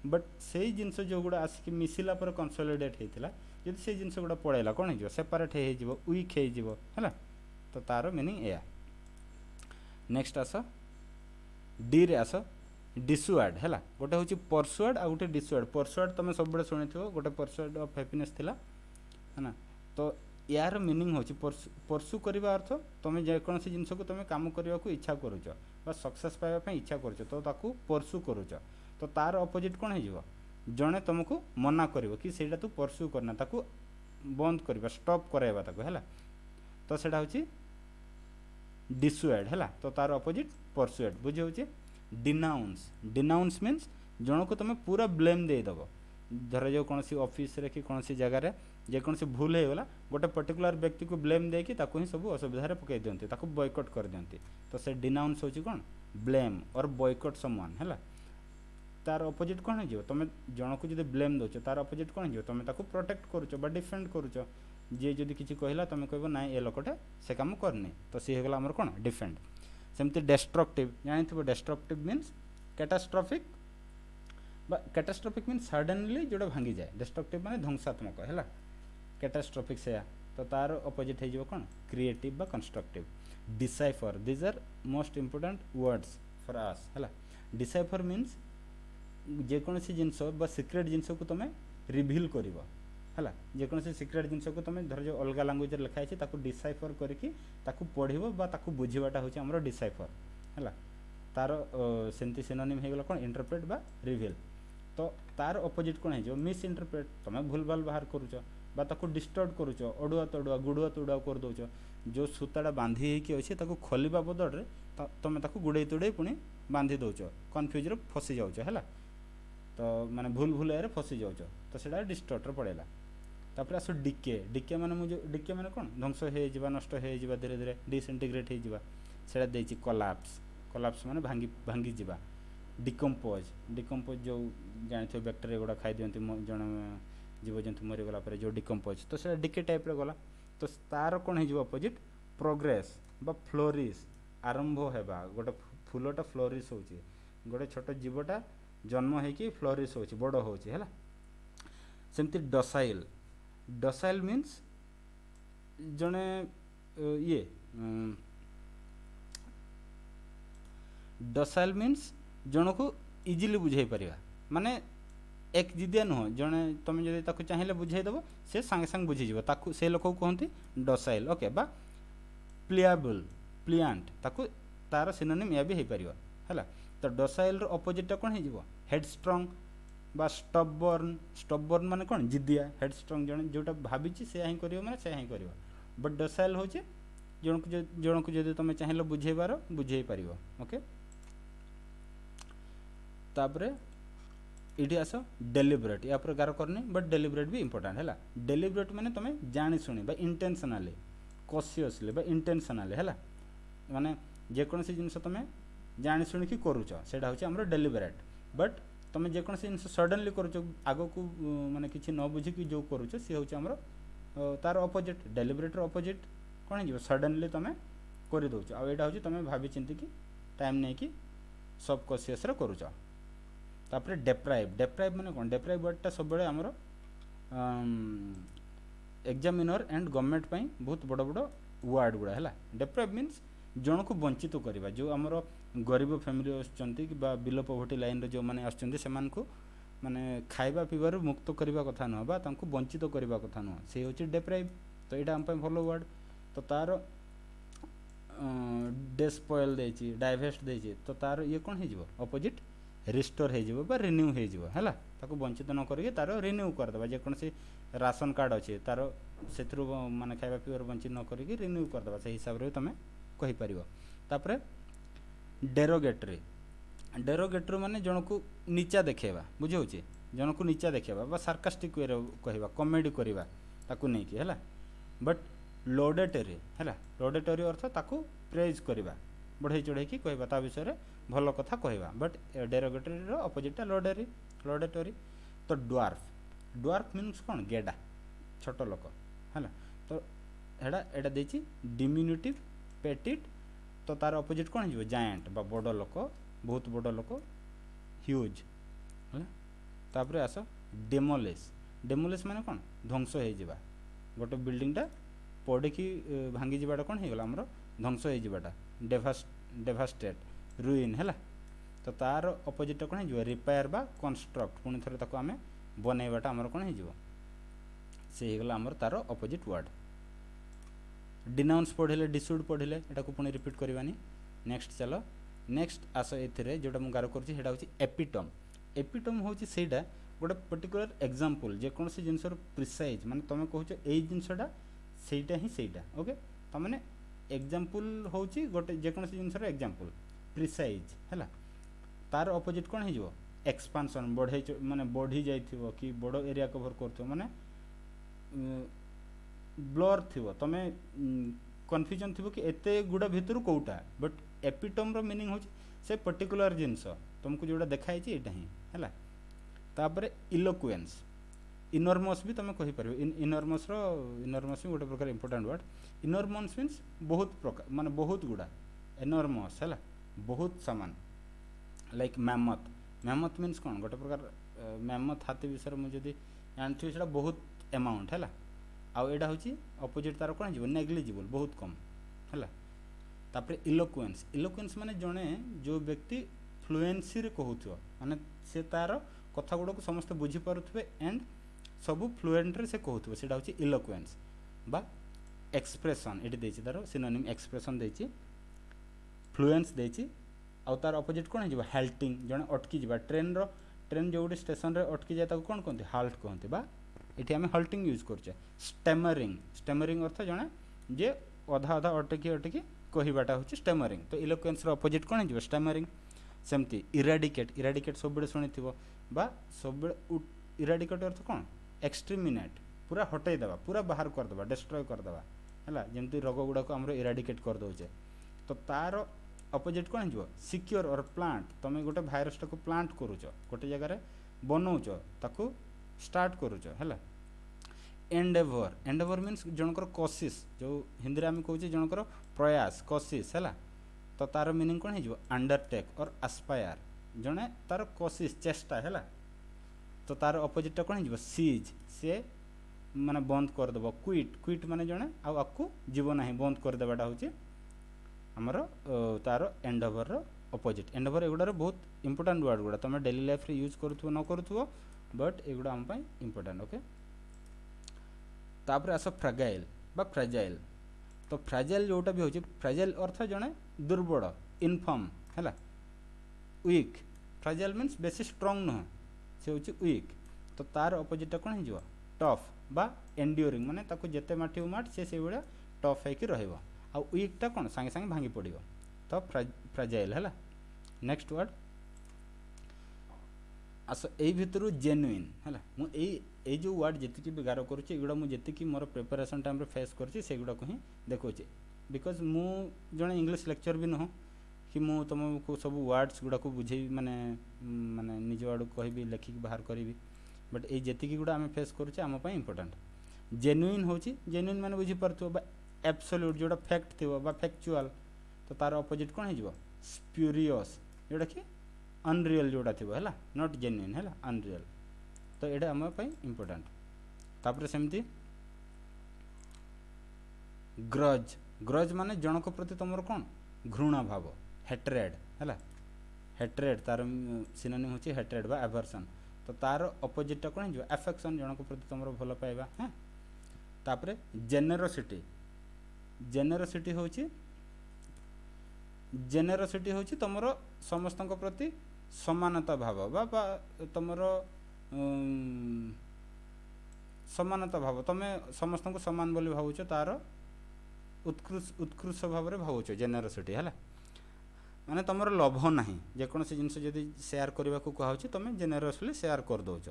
बट से जिनस जो गुड़ा आसिक मिसिला पर कंसोलिडेट होता जब से जिनस गुड़ा पड़ेगा कौन हो सेपरेट हो वीक है तो तार मीनिंग या नेक्स्ट आस डी रे आस डिसुआड है गोटे हूँ परसुआड आ गोटे डिसुआड परसुआड तुम सब बड़े शुणी गोटे परसुआड ऑफ हैप्पीनेस थिला है ना तो यार मीनिंग हूँ परसु करने अर्थ तुम जेकोसी जिनस को तुम कम करने को इच्छा करुच सक्सेस पाइबा इच्छा करुच तो ताकू परसु करुच तो तार अपोजिट कौन हो जड़े तुमको मना कर कि सेटा तू परसु करना ताकू बंद करवा स्टॉप कराइबा ताकू है तो सेटा हूँ डिसुएड है तो तार अपोजिट परसुएड बुझे हूँ डिनाउंस मीन्स जन को तुम पूरा ब्लेम देदेव धर जो कौन ऑफिस रे कि कौन जगार जेकोसी भूल होगा गोटे पर्टिकुलर व्यक्ति को ब्लेम देकी ही सब असुविधा पकई दिखती बॉयकट कर दिखती तो से डिनाउंस हूँ कौन ब्लेम और बॉयकट समवन है तार अपोजिट कौन हो तुम जन को जो ब्लेम दौच तार अपोजिट कौन हो तुम प्रोटेक्ट करुच डिफेंड करुच जी जदि किसी कहला तुम कह ना ये लोकटा से कम करनी तो सी होगा आमर कौन डिफेंड सेमती डेस्ट्रक्टिव जानी destructive means catastrophic catastrophic means suddenly जोड़ा भांगी जाए डेस्ट्रक्टिव माने ध्वंसात्मक है कैटास्ट्रॉफिक से तो तार अपोजिट हो कौन क्रिएटिव बा constructive decipher these are most important words for us है डिसाइफर मीन्स जेकोसी जिनस बा सिक्रेट जिनस को तुम रिभिल कर है जेकोसी सिक्रेट जिनस को तुम धर जो अलग लांगुएज लिखाई है डिसाइफर करके पढ़ो बुझाटा हूँ आम डिसाइफर है तार सेमती सिनोनिम हो गला कौन इंटरप्रेट बा रिभिल तो तार अपोजिट कौन हो मिस इंटरप्रेट तुम भूल भाल बाहर करुच डिस्टर्ब करुच अड़ुआ तड़ुआ गुड़ुआ तुड़ुआ कर दौच जो सूताटा बांधी अच्छे खोलिबा बदल तुम गुड़े तुड़े पुणी बांधी दौच कन्फ्यूज फसी जाऊच है तो माने भूल भूल यार फसी जाऊच तो सेटा डिस्टर्टर पड़ेगा तापर आस डिके माने मुझे डिके माने कौन ध्वंस हो नष्ट हो धीरे धीरे डिसइंटीग्रेट हो कलाप्स माने भांगी भांगी जावा डिकम्पोज जो जानी बैक्टेरिया गुड़ा खाई दिखती जन जीवजंतु मरीगला जो डिकम्पोज तो से डिके टाइप गला तो तार कौन हो अपोजिट प्रोग्रेस बा फ्लोरिश आरंभ होगा गोटे फूलटा फ्लोरिश हो गोटे छोट जीवटा जन्म होकि फ्लोरिश हो बड़ हो सेमती डसाइल डसाइल मीन्स जड़े ये डसाइल मीन्स जन को इजिली बुझे पार माने एक जिदिया नुह जड़े तुम जब चाहिए बुझेदेव से सांगे सांगे बुझीज से लोक कहते डसाइल ओके बा प्लियाबल प्लियांट ताकू तार सिनोनिम या भी हो पार है तो डसाइल अपोजिटा कौन हो हेडस्ट्रंग बा स्टबर्न माने कौन जिदिया हेडस्ट्रंग जन जोटा भावी से ही कर मैंने से ही कर बट डसाइल हो जन को जब तुम चाहिए बुझेबार बुझे पार ओके तापरे ये आस डेलिब्रेट या गार करनी बट डेलिब्रेट भी इंपोर्टेंट है डेलिब्रेट माने तुम जानी शुणी इंटेंशनाली कॉशियसली इंटेंशनाली है माने जेकोसी जिन तुम जानी शुणी करुच से हूँ डेलिब्रेट बट तुम जेकोसी जिन सडनली करुच आग को माने किसी न बुझिकी जो करुच सी हूँ तार अपोजिट डेलिब्रेटर अपोजिट कौन हो सडनली तुम कर दौच आईटा हूँ तुम भाभी चिंतिकी टाइम नहीं कि सब कॉशियस करुच तापर डेप्राइव माने कौन डेप्राइव वर्डटा सब बड़े आमर एग्जामिनर एंड गवर्नमेंट बहुत बड़ बड़ वर्ड गुड़ा है डेप्राइव मीन्स जन को वंचित करवा जो आमर गरीब फैमिली आसुँच बिलो पॉवर्टी लाइन जो मैंने आसुँच माने खाइबा पीबार मुक्त करने कथा नुह बा वंचित करने कथा नुह से हूँ डेप्राइव तो यहाँ आम भल वर्ड तो तार डेस्पॉइल देची डाइवेस्ट देची तो तार ये कौन हो अपोजिट रिस्टोर हो रिन्यू है वंचित न करके तार रिन्यू करदे जेकोसी राशन कार्ड अच्छे तार से माने खाइबा पीबार वंचित न करके रिन्यू करदे से हिसाब से तुम कहीपर तापर डेरोगेटरी माने जन को नीचा देखेबा बुझे जन को नीचा देखेबा सार्कास्टिक वे कहवा कमेडी करवा ताकू नहीं कि है बट लोडेटरी है लोडेटरी अर्थ ताकू प्रेज करवा बढ़ई चढ़ई कहवा ता विषय भल कथा कहवा बट डेरोगेटरी अपोजिटा लोडेटरी तो ड्वार्फ मीन्स कौन गेडा छोट लोक है तो एटा देची डिमिन्यूटिव पेटिट तो तार अपोजिट कौन हो जायंट बा बड़ लोक बहुत बड़ लोक ह्यूज है तापर आस डेमोलिश माने कौन ध्वंस हो गोटे बिल्डिंगटा पड़ी भांगी जाटा कौन हो गला ध्वंस होटा डेभास्टेट रुइन है तो तार अपोजिट कौन हो रिपेयर बा कंस्ट्रक्ट पुणी थे आम बनवाटा आमर कौन हो से गला आमर तार अपोजिट वर्ड डिनाउंस पढ़े डिसुड पढ़े यहाँ को पुणी रिपीट करवानी नेक्स्ट चलो नेक्स्ट आस ए जोटा मुझे गार कर एपिटम एपिटम हूँ सेटा गोटे पर्टिकुलर एग्जांपल जेकोसी जिनस प्रिसाइज माने तुम कह यही जिनसटा सेटा ही सेटा ओके तो मैंने एग्जांपल हूँ गोटे जेकोसी जिनस एग्जांपल प्रिसाइज है तार अपोजिट कौन हो एक्सपांशन बढ़े माने बढ़ी जाइथिबो कि बड़ एरिया कवर करथो माने ब्लर थी तुम कन्फ्यूजन थी कि एते गुड़ा भितर कौटा बट एपिटम रो मीनिंग हो से पर्टिकुलर जिनस तुमको जोड़ा देखाई यहाँ है तापर इलोक्वेंस इनॉर्मस भी तुम कहीपर इनॉर्मस भी गोटे प्रकार इंपोर्टेंट वर्ड इनॉर्मस मीन्स बहुत प्रकार माने बहुत गुड़ा एनॉर्मस है बहुत सामान लाइक मैमथ मीन्स कौन गोटे प्रकार मैमथ हाथी विषय मुझे जानते से बहुत अमाउंट है आउ एटा हूँ अपोजिट तार कौन हो नेग्लिजिबल बहुत कम है तापर इलोक्वेंस माने जड़े जो व्यक्ति फ्लुएंसी रे कहूथो माने से तार कथा गुड़ा को समस्त बुझी पारुथबे एंड सबू फ्लुएंट रे से कहूथबे सेटा हूँ इलोक्वेंस बा एक्सप्रेशन ये देछि तार सिनोनिम एक्सप्रेशन देछि फ्लुएंस देछि आउ तार अपोजिट कौन हो हाल्टिंग जड़े अटकी जा ट्रेन जो गोटे स्टेशन रे अटकी जाए ताको कौन कहते हाल्ट कहते बा ये आम हल्टिंग यूज कर स्टेमरिंग अर्थ जड़े जे अधा अधा अटकी कहवाटा हूँ स्टेमरिंग तो इलोक्वेंस अपोजिट कौन हो स्टेमरिंग सेमती इराडिकेट सब शुणी सब इराडिकेट अर्थ कौन एक्सट्रीमिनेट पूरा हटईदेवा पूरा बाहर करदे डिस्ट्रॉय करदे है जमती रोग गुड़ाक आम इराडिकेट करदे तो तार अपोजिट कौन हो सिक्योर और प्लांट तुम गोटे भाइरसटा को प्लांट करुच गोटे जगार बनाऊच ताकू स्टार्ट करुच है एंडेभर एंडेभर मीन्स जनकर कोशिश जो हिंदी में कौचे जनकर प्रयास कोशिश है तो तार मीनिंग कौन हो अंडरटेक और आस्पायर जड़े तार कोशिश चेष्टा है तो तार अपोजिटा कौन हो सीज सी माने बंद करदेव क्विट क्विट माने जड़े आपको जीव ना बंद करदेवाटा हूँ आमर तार एंडेभर अपोजिट एंडेभर एगुड़ा बहुत इंपोर्टेंट वर्ड गुड़ा तुम डेली लाइफ यूज करुथ्व न करुथ्व बट एगुड़ा आम इंपोर्टेंट ओके तापर आस फ्रागाइल बा फ्राजाइल तो फ्राजाइल जोटा भी होची फ्राजाइल अर्थ जड़े दुर्बल इनफर्म है वीक फ्राजाइल मीन्स बेसी स्ट्रंग नुह से हूँ वीक तो तार अपोजिटा कौन हो टफ बा एंड्योरिंग माने ताको जेते माठी माठ से भाया टफ है आ वीकटा कौन सांगे सांगे भांगी पड़ो तो फ्राजाइल है नेक्स्ट वर्ड आस यही भितर जेन्युइन है मुझे जो वर्ड जी भी गार करुँच एगुड़ा मुझे मोर प्रिपरेशन टाइम फेस करगुड़ा ही देखा बिकज मु जड़े इंग्लीश लेक्चर भी नुह कि मु तुमको सब वर्ड्स गुड़ा को बुझे माने माने निज आड़ कहि लेखिक बाहर करी बट ये जी गुड़ा आम फेस करुचे आमपाई इंपोर्टेंट जेन्युइन हूँ जेन्युइन माने बुझीपार एब्सोल्यूट जोड़ा फैक्ट थी फैक्चुअल तो तार अपोजिट कौन हो स्प्यूरियस जोड़ा कि अनरियल जोड़ा थी है नॉट जेन्युइन है अनरियल तो ये आम इंपोर्टेंट तापर सेमती ग्रज ग्रज माने जनक प्रति तुम कौन घृणा भाव हेट्रेड है हेट्रेड तार सिनोनिम होची हेट्रेड बा एवर्सन तो तार अपोजिटा कौन हो एफेक्शन जनक प्रति तुम भल पाइबा हाँ तापर जेनेरोसिटी जेनेरोसिटी होची जेनेरोसिटी होची तुमर समस्त प्रति समानता भाव बा तुमर समानता भाव तुम समस्त को समान बोली भावुच तार उत्कृष्ट भाव में भावुच जेनेरोसिटी है माने तुम लोभ ना जेकोसी जिनस जदि सेयार करने को कहुच तुम जेनेरोसली सेयार कर दौच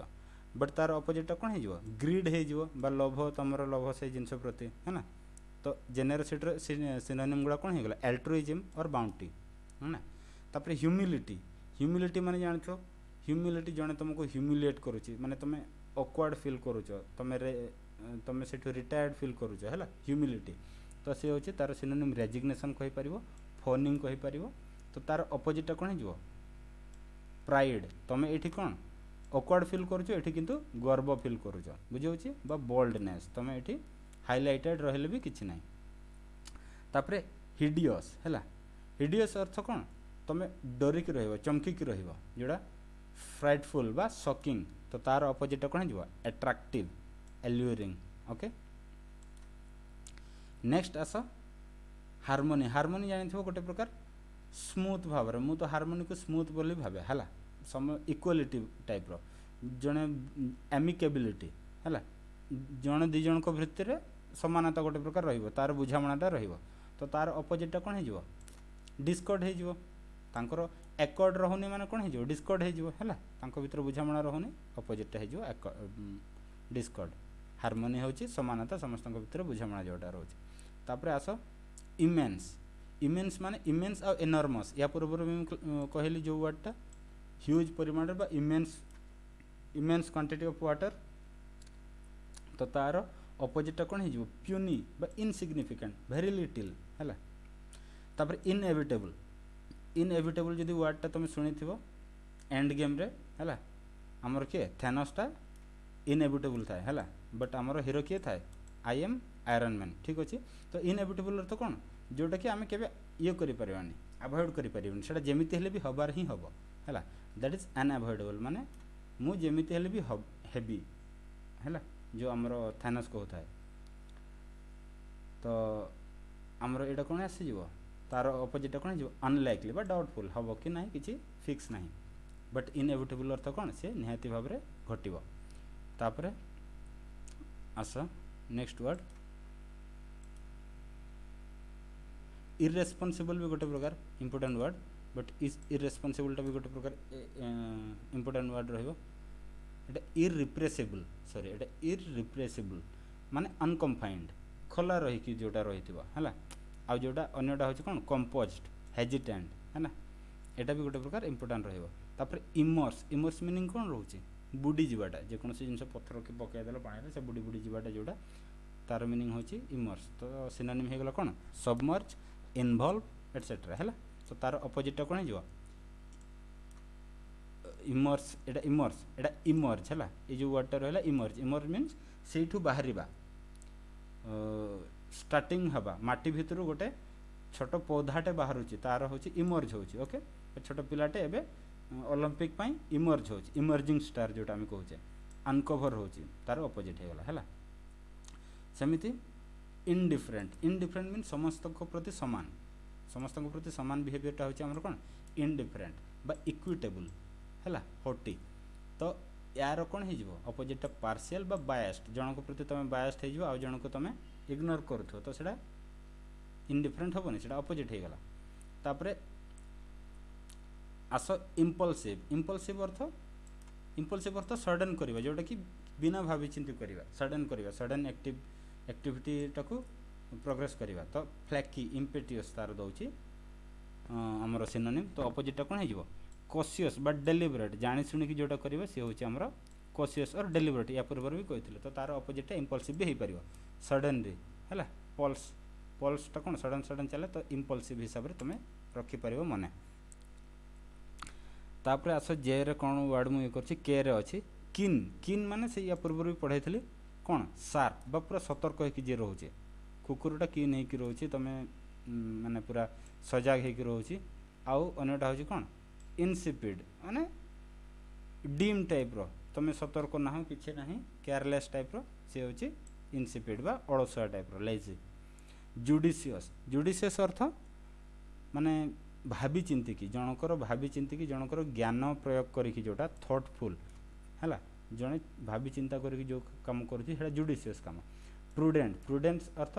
बट तार अपोजिटा कौन हो ग्रीड हो लोभ तुम लोभ से जिनस प्रति है ना तो जेनेरोसिटी सिनोनिम गुड़ा कौन होगा एल्ट्रुइज्म और बाउंटी है ना तापर ह्यूमिलिटी ह्यूमिलिटी माने जानछ ह्यूमिलिटी जड़े तुमको ह्यूमिलिएट करुच्ची माने तुम ऑकवर्ड फील करुच तुम से रिटायर्ड फील करुच है ह्यूमिलिटी तो सी हूँ तार सिनोनिम रेजिग्नेशन कहीपर फोनिंग कहीपर तो तार अपोजिटा कौन हो प्राइड तुम ये कौन ऑकवर्ड फील करुच ये किंतु गर्व फील करुच बुझे बा बोल्डनेस तुम ये हाइलाइटेड रहिले भी किसी ना तापर हिडियस है हिडियस अर्थ कौन तुम डरिकी रह चमकिकी जोड़ा फ्राइटफुल बा शॉकिंग तो तार अपोजिटा कौन हो एट्रैक्टिव एल्यूरिंग ओके नेक्स्ट आस हार्मोनी हार्मोनी जानी गोटे प्रकार स्मूथ भाव मु तो हार्मोनी को स्मूथ बोली भावे है सम इक्वालिटी टाइप रो जड़े एमिकेबिलिटी है जड़े दी जन भितर समानता गोटे प्रकार रहिबो तार बुझामणाटा रहिबो तो तार अपोजिटा कौन हो डिस्कॉर्ड हो तांकर एकॉर्ड रहुनी माने कौन हो डिस्कॉर्ड हो है भीतर बुझामणा रहुनी अपोजिटा हो डिस्कॉर्ड हार्मोनी होची समानता समस्त भीतर बुझामणा जोटा रोचे तापर आस इमेंस इमेंस माने इमेंस आ एनॉर्मस या पूर्व में कहली जो वर्डटा ह्यूज परिमाण बा immense immense quantity of water तो तार अपोजिटा कौन हो प्यूनी बा इनसिग्निफिकेंट वेरी लिटिल है तापर इनएविटेबल इनएविटेबल जदि वर्डटा तुम शुणी थो एंड गेम रे है आमर किए थैनोसटा इनएविटेबल थाए है बट आमर हीरो किए थाए आई एम आयरन मैन ठीक अच्छे तो इनएविटेबल अर्थ कौन जोटा कि आम के ये करें अवॉइड करें से जमीती हेले भी हबार ही हम है दैट इज अनअवॉइडेबल माने मु जमीती हेले भी हेबी है जो आमर थैनोस कहता है तो आमर एटा कौन आसीज तार अपोजिटा कौन हो अनलाइकली बा डाउटफुल हम कि ना कि फिक्स ना बट इनएविटेबल अर्थ कौन सी निहाती भाव में घटव तापर आस नेक्स्ट वर्ड इरेस्पॉन्सिबल भी गोटे प्रकार इंपोर्टेंट वर्ड बट इरेस्पॉन्सिबलटा भी गोटे प्रकार इंपोर्टेंट वर्ड रहिबो एटा इरिप्रेसिबल सॉरी एटा इरिप्रेसिबल माने अनकम्फाइंड खोला रही कि जोटा रही है आ जोटा अन्यटा हूँ कौन कंपोज्ड हेजिटेंट है ना, एटा भी गोटे प्रकार इंपोर्टेंट रहिबो। तापर इमर्स, इमर्स मीनिंग कोन रहउची बुडी जीवाटा, जे कोनोसी जिंस पत्थर के पकाय देला पानी रे से बुडी बुडी जीवाटा जोटा तार मीनिंग होची इमर्स। तो सिनोनिम हे गेला कोन सबमर्ज, इन्वॉल्व एटसेट्रा हैला। तो तार अपोजिट कोन हिजो इमर्स, एटा इमर्स, एटा इमर्ज हैला। ए जो वर्ड टा रहला इमर्ज, इमर्ज मीन्स सेठू बाहरिबा, स्टार्टिंग हबा, माटी भितरु गोटे छोट पौधाटे बाहरुची तार होची इमर्ज होची। ओके, छोट पिलाटे एबे ओलंपिक पाई इमर्ज होची, इमर्जिंग स्टार जोटा हम कहूचे, अनकवर होची, तार अपोजिट हे गला हैला। सेमिति इनडिफरेंट, इनडिफरेंट मीन समस्त को प्रति समान, समस्त को प्रति समान बिहेवियर टा होची हमर कोन इनडिफरेंट बा इक्विटेबल हैला, होटी। तो यार कोन हे जिवो अपोजिट टा पार्शियल बा बायस्ड, जण को प्रति तमे बायस्ड हे जिवो आ जण को तमे इग्नोर करथो, तो सेडा इनडिफरेंट होबनी, सेडा अपोजिट हे गला। तापरे आसो इम्पल्सिव, इम्पल्सिव अर्थ, इम्पल्सिव अर्थ सडन करिवा, जोटा कि बिना भाबी चिंती करिवा, सडन करिवा, सडन एक्टिविटी टाकू प्रोग्रेस करिवा। तो फ्लैकी, इम्पेटियस तार दउची हमर सिनोनिम। तो अपोजिट कोन हे जिवो कॉशियस बा डेलिबरेट, जानि सुनि कि जोटा करिवा से होची हमर कॉशियस और डेलिबरेट, या पूर्व भी कहिथिले। तो तार अपोजिट इम्पल्सिव भी हे परिबो सडनली हैला। पल्स, पल्स टा कोन सडन सडन चले, तो इम्पल्सिव हिसाब रे तमे रखि परिबो मने। तापरे आसो जे रे कोन वर्ड मु करछि के रे अछि किन, किन माने से या पूर्व भी पढाइथिले कोन शार्प बा पूरा सतर्क हे कि जे रहउचे, कुकुरटा किन हे कि रहउचे, तमे माने पूरा सजाग हे कि रहउची। आउ अन्यटा होछि कोन इनसिपिड, माने डीम टाइप रो, तमे सतर्क ना हो किछे नाही, केयरलेस टाइप रो से होछि इनसिपिड बा अळसुआ टाइप रो, लेजी। जुडिशियस, जुडिशियस अर्थ माने भाबी चिंती की, जनकर भाबी चिंती की, जनकर ज्ञान प्रयोग करिकी जोटा थॉटफुल हैला, जने भाबी चिंता करिकी जो काम करछि हेडा जुडिशियस काम। प्रुडेंट, प्रुडेंस अर्थ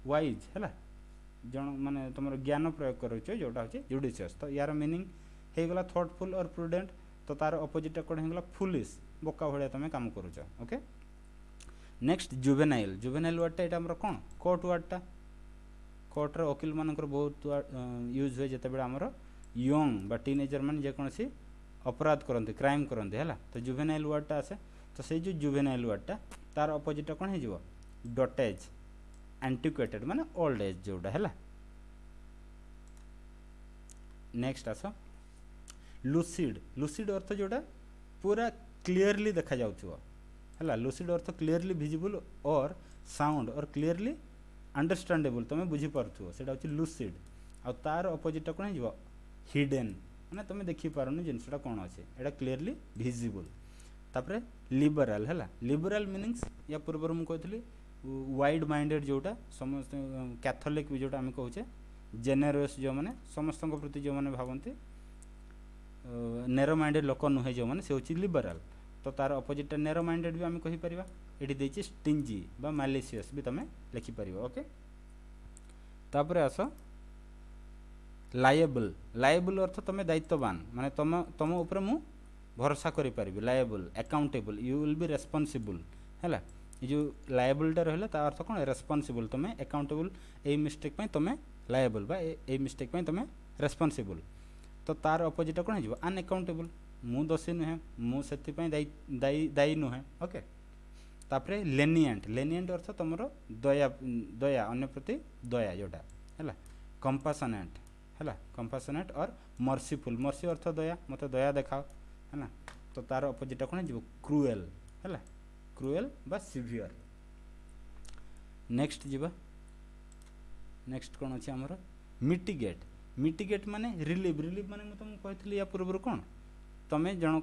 वाइज हैला, जन माने तुमर ज्ञान प्रयोग करछ जोटा होछि जुडिशियस। तो यार मीनिंग हे गला थॉटफुल और प्रुडेंट। तो तार अपोजिट कोन हे गला फुलिश, बोका भलिया तमे काम करूछ। Okay, next juvenile, juvenile word टा एटा हमर कोन कोर्ट वर्ड टा, कोर्ट रे वकील मानकर बहुत यूज होय जते बेला हमर यंग बा टीनेजर मान जे कोनसी अपराध करंती, क्राइम करंती हैला। तो जुवेनाइल वर्ड टा आसे। तो से जो जुवेनाइल वर्ड टा तार अपोजिट कोन हे जिवो डॉटेज, एंटिक्वेटेड माने ओल्ड एज जोडा हैला। नेक्स्ट आसो लुसिड, लुसिड अर्थ जोडा पूरा क्लियरली देखा जाउथुवा हैला। लुसिड अर्थ क्लियरली विजिबल और साउंड और क्लियरली अंडरस्टैंडेबल, तमे बुझी पारथुवा, सेटा होछि लुसिड। आ तार अपोजिट कोन हे जिवो हिडन, माने तमे देखि पारनु जिंसटा कोन अछि, एटा क्लियरली विजिबल। तापरे लिबरल हैला, लिबरल मीनिंग्स या पूर्व मु कहथली वाइड माइंडेड जोटा, समस्त कैथोलिक भी जोटा हम कहूचे, जेनरस जो माने समस्त को प्रति जो माने भावंती नैरो माइंडेड लोक नुहे जो माने से होछि लिबरल। तो तार अपोजिट नैरो माइंडेड भी हम कहि परिबा, एठी देछि स्टिंजी बा मैलिशियस भी तमे लिखि परिबो। ओके, तापरे आसो लायबल, लायबल अर्थ तमे दायित्ववान, माने तम ऊपर मु भरोसा करि परिबि, liable, accountable, you will be responsible हैला। ये जो लायबल टा रहला ता अर्थ कोन रेस्पोंसिबल, तमे अकाउंटेबल, ए मिस्टेक पय तमे लायबल बा ए मिस्टेक पय तमे रेस्पोंसिबल। तो तार अपोजिट कोन हिजो अनअकाउंटेबल, मु दोषी नुहे, मु सेति पय दायी नुहे। ओके, तापरे लेनिएंट, लेनिएंट अर्थ तमरो दया, दया अन्य प्रति दया जोटा हैला। कंपैशनेट हैला, कंपैशनेट और मर्सीफुल, मर्सी अर्थ दया, मते दया देखाओ हैला। तो तार अपोजिट कोन हिजो क्रूएल हैला, क्रूएल बा सिवियर। नेक्स्ट जीवा, नेक्स्ट कोन अछि हमर मिटिगेट, मिटिगेट माने रिलीव, रिलीव माने म तुम कहथली या पूर्व कोन तमे जण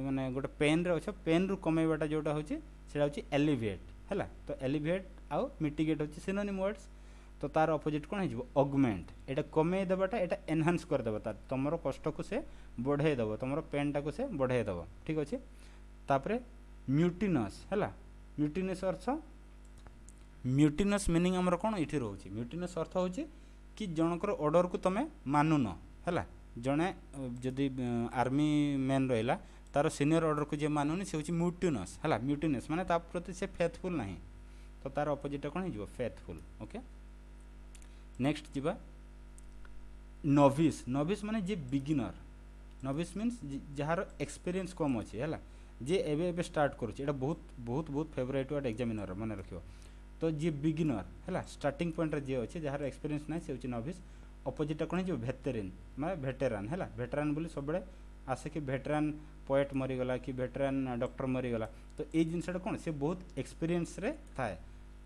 माने गोटे पेन रे अछ, पेन रु कमेबाटा जोटा होछि सेटा होछि एलिविएट हैला। तो एलिविएट आ मिटिगेट होछि सिनोनिम वर्ड्स। तो तार अपोजिट कोन हिजो ऑगमेंट, एटा कमे देबाटा एटा एनहांस कर देबा, तार तमरो कष्ट को से बढ़े देबो, तमरो पेन टा को से बढ़े देबो, ठीक अछि। तापरे म्यूटिनस हैला, म्यूटिनस अर्थ, म्यूटिनस मीनिंग हमर कोन इठी रहउछि, म्यूटिनस अर्थ होछि कि जनकर ऑर्डर को तमे मानु न हैला। जने जदि आर्मी मैन रहिला तार सीनियर ऑर्डर को जे मानुनी से होछि म्यूटिनस हैला। म्यूटिनस माने ता प्रति से फेथफुल नाही, तो तार अपोजिट कोन हिजो फेथफुल। ओके, नेक्स्ट जीवा नोविस नोविस माने जे बिगिनर नोविस मीन्स जार एक्सपीरियंस कम अच्छे है जे एबे एबे स्टार्ट करुचे एटा बहुत बहुत बहुत फेवरेट वर्ड एग्जामिनर मन रखियो तो जे बिगिनर है स्टार्टिंग पॉइंट रे जे अच्छे जार एक्सपीरियंस ना से होची नोविस अपोजिट कौन हो भेटेरिन माने भेटेरान है भेटेरान बोली सब आसे कि भेटेरान पोएट मरीगला कि भेटेरान डॉक्टर मरीगला तो ये जिनसा कौन से बहुत एक्सपीरियंस रे थाए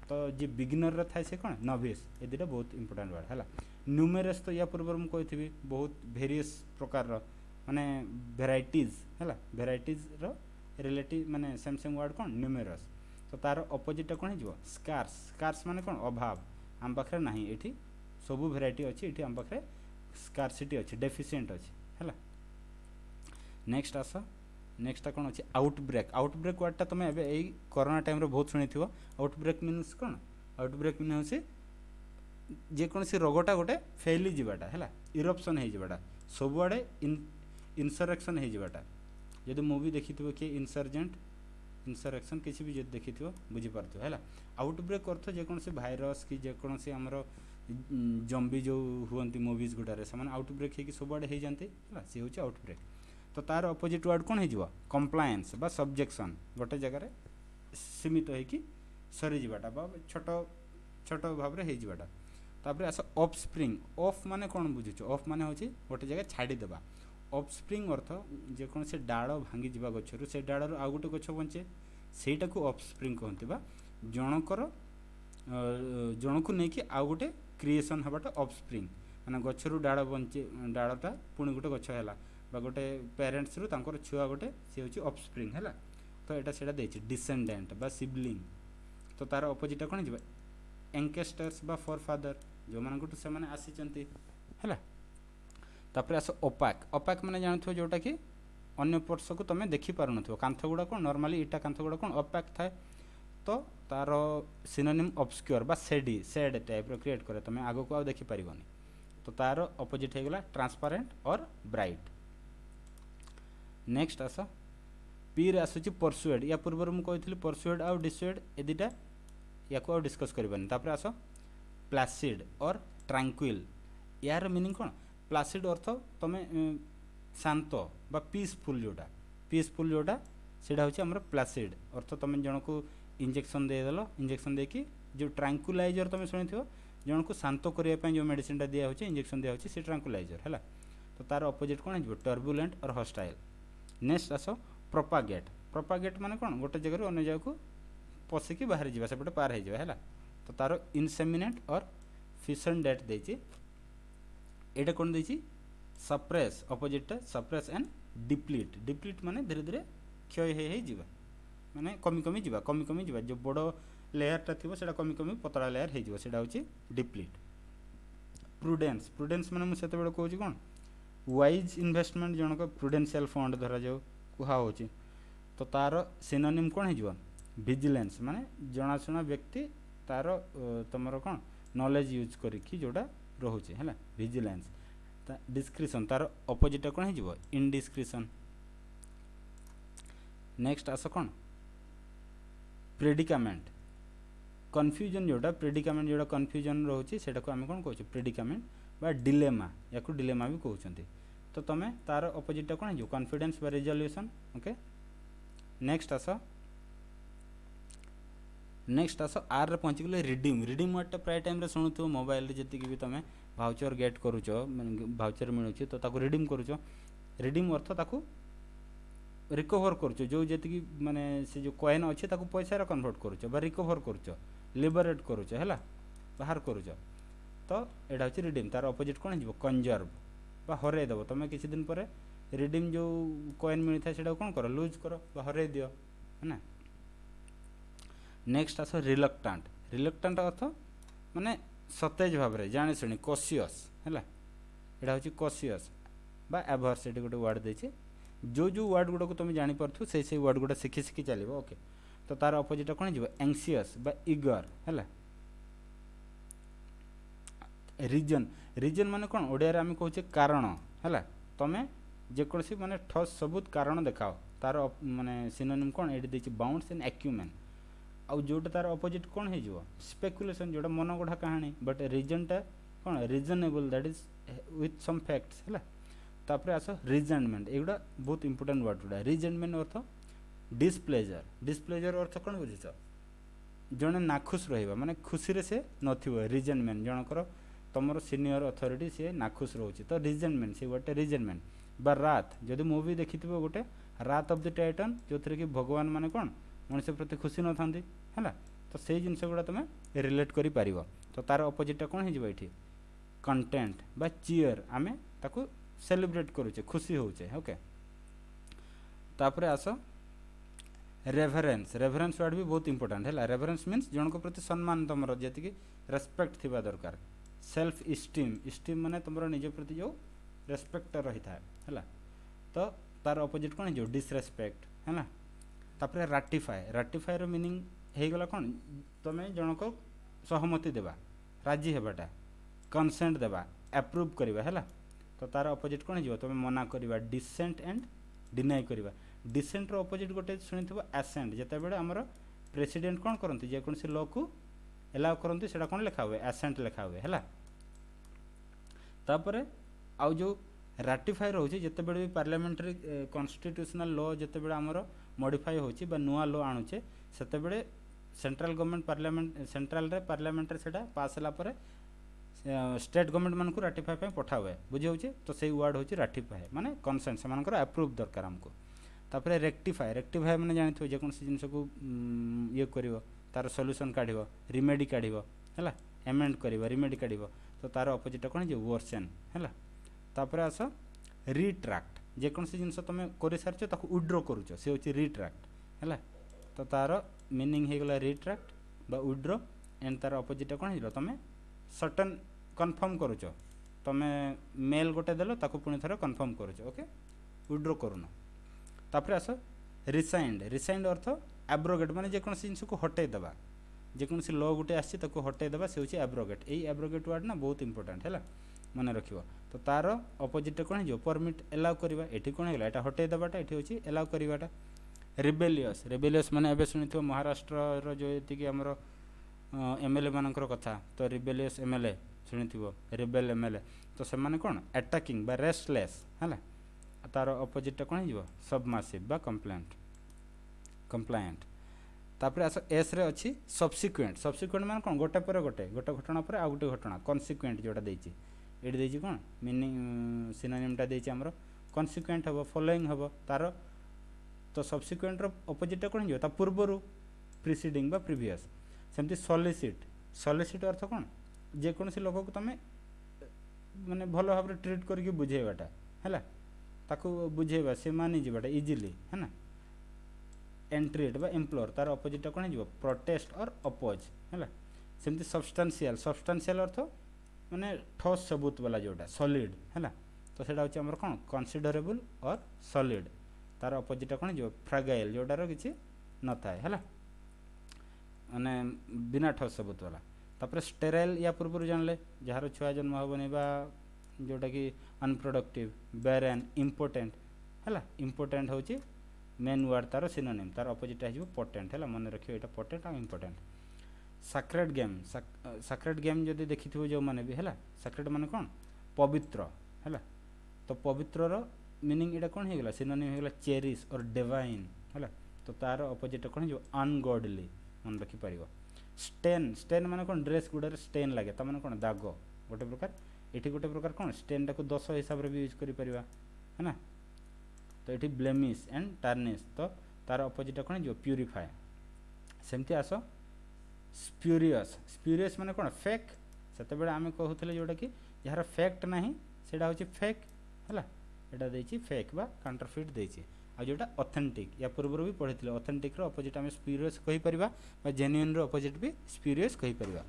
तो जे बिगिनर रे थाए से कौन नोविस ये दुटा बहुत इंपोर्टेंट वर्ड है न्यूमेरस तो या पूर्व मुझे कही बहुत भेरियस प्रकार माने भेराइटीज है भेराइटीज रिलेटिव माने सेम सेम वर्ड कौन न्यूमेरस तो तार अपोजिट कौन हो स्कार्स स्कार्स माने कौन अभाव आम पाखे ना ये सबू भेराइटी अच्छी ये आम पाखे स्कार्सिटी अच्छी डेफिशिएंट अच्छी है नेक्स्ट आस नेक्स्ट कौन अच्छे आउटब्रेक आउटब्रेक वर्डटा तुम ए कोरोना टाइम बहुत शुणी थो आउटब्रेक मीन्स कौन आउटब्रेक मीन हूँ जेकोसी रोगटा गोटे फैली जावाटा है इरप्शन हो जावाटा सबुआड़े इनसरेक्शन हो जावाटा जदि मूवी देखी थो कि इनसर्जेंट इनसरेक्शन किसी भी देखी थो बुझीपार है आउटब्रेक अर्थ जेकोसी भाइरस कि जेकोसी आमर जम्बी जो हुआ मूवीज गुटारे से आउटब्रेक हो सबुआड़े हो जाती है सी हूँ आउटब्रेक तो तार अपोजिट वर्ड कौन हो कंप्लायंस बा सब्जेक्शन गोटे जगार सीमित होगी सरीजाटा छोट छोट भाव में होता तापर आस ऑफ स्प्रिंग ऑफ माने कौन बुझुच ऑफ माने होची गोटे जगह छाड़ीदेवा ऑफ स्प्रिंग अर्थ जेकोसी डाड़ भांगी जा गचर से डाड़ आउ गोटे गच बंचे सेटा को ऑफ स्प्रिंग कहते बा जनकर जन को लेकिन आउ गोटे क्रिएसन हवाटा ऑफ स्प्रिंग माने गचर डाड़ बंचे डाड़टा पुणी गोटे गच है गोटे पेरेन्ट्स रु तांकर छुआ गोटे सी हूँ ऑफ स्प्रिंग है तो यहाँ से डिसेंडेंट बा सिबलिंग तो तार अपोजिट कौन हो एंकेस्टर्स बा फॉर फादर जो मान से आसी है तापर आस ओपाक ओपाक मैंने जानते जोटा कि अन्य पर्स को तुम देखिपार न कांथ गुड़ा कौन नॉर्मली इटा कांथ गुड़ा कौन ओपाक थाए तो तार सिनोनिम ऑब्सक्योर बा सेडी सेड टाइप क्रिएट करे तुम आग को देखिपार तो तार अपोजिट हो गला ट्रांसपेरेंट और ब्राइट नेक्स्ट आस पी रे आसूची परसुएड या पूर्व मुझे कही परसुएड आउ डिसुएड ए दुटा या को डिस्कस करबानी तापर आस प्लासिड और ट्रांक्विल यार मीनिंग कौन प्लासिड अर्थ तुम शांत बा पीसफुल जोटा सेटा हूँ आमर प्लासिड अर्थ तुम जन को इंजेक्शन देदेल इंजेक्शन देकी जो ट्रांक्विलाइजर तुम शुणी थो जन को शांत करने जो मेडिसिन दिया हो इंजेक्शन दिया से ट्रांक्विलाइजर है तो तार अपोजिट कौन हो टर्बुलेंट और हॉस्टाइल नेक्स्ट आस प्रोपागेट प्रोपागेट माने कौन गोटे जगह अन्य जगह को पशिकी बाहर जावा सेपटे पार हो है तो तार इनसेमिनेट और फिशन डेट देती एटा कौन देती suppress opposite suppress and deplete deplete माने धीरे धीरे क्षय हो माने कमी कमी जा जो बड़ लेयरटा थी से कमी कमी पतला लेयर हो डिप्लीट प्रुडेंस प्रुडेंस माने मुझे कहूँ कौन वाइज इन्वेस्टमेंट जनक प्रुडेंशियल फंड धरा जाऊ कहुँ तो तार सिनोनिम कौन हो विजिलेंस माने जनाशुना व्यक्ति तार तुम कौन नॉलेज यूज करी जोटा रोचे है विजिलेंस डिस्क्रिशन तार अपोजिट कौन हो इनडिस्क्रिशन नेक्स्ट आस कौन प्रेडिकामेंट कन्फ्यूजन जोटा प्रेडिकामेंट जोटा कन्फ्यूजन रोचे से आम कौन कह प्रेडिकामेंट बा डिलेमा या डिलेमा भी कहते तो तुम तार अपोजिट कौन हो कॉन्फिडेंस बा रिजोल्यूशन ओके नेक्स्ट आस आर रे पहुँची गले रिडीम रिडीम वर्डटा प्राय टाइम शुणुव मोबाइल जी भी तुम भाउचर गेट करुच भाउचर मिलूँ तो ताको रिडीम करुच रिडीम अर्थ ताको रिकवर करुच जो जी माने से जो कॉइन अच्छे ताको पैसा कन्वर्ट करुच बा रिकवर करुच लिबरेट करुच है बाहर करुच तो यहाँ हूँ रिडीम तार अपोजिट कौन हो कंजर्व बा हर देव तुम किसी दिन पर रिडीम जो कॉइन मिलता है से कौन कर लुज कर बा हर दियो है ना नेक्स्ट आस रिलक्टांट रिलक्टांट अर्थ माने सतेज भाव में जाने शुणी कॉशियस है यहाँ हूँ कॉशियस बा एभर्स ये गोटे वर्ड देती जो वर्ड गुड़ा को तुम जापर से वर्ड गुड़ा शिखी शिखी चलो ओके तो तार अपोजिट कौन हो एंक्सियस बा इगर है रिजन रिजन माने कौन ओडिया आम कहे कारण है तुम जेकोसी माने ठोस सबूत कारण देखाओ तार माने सिनोनिम कौन ये देखिए बाउंड्स एंड एक्यूमेन आउ जोटा तार अपोजिट कौन हो स्पेकुलेशन जोटा मन गढ़ा कहानी बट रिजनटा कौन reasonable that is with some facts है। तापर आस रिजेंटमेंट एगुड़ा बहुत इंपोर्टेंट वर्ड गुड़ा। रिजेंटमेंट अर्थ डिसप्लेजर। डिसप्लेजर अर्थ कौन बुझीच जड़े नाखुश रहा माने खुशी रे से नथिबो। रिजेंटमेंट जनकर तुम सीनियर अथॉरिटी सी नाखुश रोचे तो रिजेंटमेंट से गोटे रिजेंटमेंट बा रात जदि मूवी देखि गोटे रात ऑफ द टाइटन जो थी कि भगवान माने कौन मनुष्य प्रति खुशी न था है तो से जिनस गुड़ा तुम रिलेट कर पार तो तार अपोजिटा कौन हो कंटेंट बा चियर आमे ताकू सेलिब्रेट करुचे खुशी होचे ओके। तापर आस रेभरेन्स। रेभरेन्स वर्ड भी बहुत इंपोर्टेंट है। रेभरेन्स मीन्स जनक प्रति सम्मान तुम जी रेस्पेक्ट थिबा दरकार। Self esteem. इस्टीम माने तुम निज प्रति जो रेस्पेक्ट रही था है तो तार अपोजिट कौन हो डिसरेस्पेक्ट है। तापर राटिफाए। राटिफाए मीनिंग होगला कौन तुम जनक सहमति देवा राजी हेबाटा कंसेंट देवा एप्रूव करवा है तो तार अपोजिट कौन हो तुम मना करवा डिसेंट एंड डिनाई करवा। डिसेंट रो अपोजिट गोटे शुणी एसेंट जिते बड़े आमर प्रेसिडेंट कौन करती जेकोसी लॉ को एलाउ करती से कौन लिखा हुए एसेंट लिखा हुए है। तापर आउ जो राटिफाई रोचे जिते बड़े भी पार्लियामेंटारी कॉन्स्टिट्यूशनल लॉ जिते बड़े आमर मॉडिफाई होची बा नुआ लॉ आणुचे सेते बड़े सेंट्रल गवर्नमेंट पार्लियामेंट सेंट्रल रे पार्लियामेंट रे सेटा पास होला परे स्टेट गवर्नमेंट मान को राटिफाई पे पठा हुए बुझे होचे तो सही वर्ड होची राटिफाई माने कंसेंट से मानकर अप्रूव दरकार हमको। तापर रेक्टिफाई। रेक्टिफाई माने जानिथो जे कोन जिनस को ये करिवो तार सॉल्यूशन काढिवो रिमेडी काढिवो हैला एमेंड करिवो रिमेडी काढिवो तो तार अपोजिट कोन जे वर्सन हैला। तापर आस रिट्रैक्ट। जे कोन जिनस तुम कर सारछ ताको विड्रॉ करूछ से होची रिट्रैक्ट हैला तो तार मीनिंग हे गला रिट्रैक्ट बा विड्रॉ एंड तार अपोजिट कोन हिरो तुम सर्टेन कन्फर्म करुच तुम मेल गोटे देल ताको पुणी थरे कन्फर्म करुच ओके विड्रॉ करूना। तापर आस रिसाइंड। रिसाइंड अर्थ एब्रोगेट माने जेकोसी जिनस को हटै देबा जेकोसी लॉ गोटे आसी ताको हटै देबा से होची एब्रोगेट। एई एब्रोगेट वर्ड ना बहुत इंपोर्टेंट है मन रखिबो तो तार अपोजिट कोन हो परमिट एलाउ करबा एठी कोन हेला एटा हटै देबाटा एठी होची एलाउ करबाटा। रिबेलियस। रिबेलियस माने एबे सुनिथो महाराष्ट्र रो जो एति कि हमरो एमएलए मानकर कथा तो रिबेलियस एमएलए शुणिथिबो रिबेल एमएलए तो से माने कोन अटैकिंग बा रेस्टलेस है तार अपोजिट कोन हो सबमासिव बा कंप्लायंट। तापर आस एस रे अछि सब्सिक्वेंट। सब्सिक्वेंट माने कोन गोटे पर गोटे गोटे घटना पर आ गोटे घटना कन्सिक्वेंट जोटा देछि एडी देछि कोन मीनिंग सिनोनिमटा देछि हमरो कन्सिक्वेंट हबो फॉलोइंग हबो तार तो सब्सिक्वेंट रो अपोजिट कोन हो ता पूर्वरु प्रीसीडिंग बा प्रीवियस। सेमती सॉलिसिट। सॉलिसिट अर्थ कौन जेकोसी लोक को तुम माने भल भाव ट्रीट करके बुझेबाटा है ताकू बुझेबा से मानि जीवाटा इजिली है ना। एंट्रेट बा एम्प्लोर तार अपोजिट कौन हो प्रोटेस्ट और अपोज है। सेमती सब्सटेंशियल। सब्सटेंशियल अर्थ माने ठोस सबूत वाला जोटा सॉलिड है तो सेटा होची हमर कौन कंसीडरेबल और सॉलिड तार अपोजिट कौन हो फ्रैगाइल जोटार किसी न थाए है माने बिना ठोस सबूत वाला। तापर स्टेराइल या पूर्व जानले जार छुआ जन्म हेनी बा जोटा कि अनप्रोडक्टिव बेरेन इम्पोर्टेंट है। इम्पोर्टेंट होची मेन वर्ड तार सिनोनिम तार अपोजिट हो पोटेंट है मन रखियो एटा पोटेंट और important. Sacred game. Sacred game जदि देखिथिबो जो माने भी है सैक्रेड माने कौन पवित्र है तो पवित्र रो मीनिंग एटा कौन हेगला सिनोनिम हेगला चेरिश और डिवाइन है तो तार अपोजिट कौन हो अनगॉडली मन रखी पार। स्टेन। स्टेन माने कौन ड्रेस गुड़ार स्टेन लगे तो माने कौन दाग गोटे प्रकार ये गोटे प्रकार कौन स्टेन टाक दोष हिसाब से भी यूज कर है ना तो ये ब्लेमिश एंड टार्निश तो तार अपोजिट कौन जो प्यूरिफाए। सेमती आस स्प्यूरियस। स्प्यूरियस माने कौन फेक से आम कहते जोटा कि यार फैक्ट ना सेटा हूँ फेक है यहाँ देती फेक बा काउंटरफिट देती आ जोटा ऑथेंटिक या पूर्व भी पढ़ी ऑथेंटिक रो अपोजिट आम स्प्यूरियस कहीपर जेन्युइन रो अपोजिट भी स्प्यूरियस कहीपर।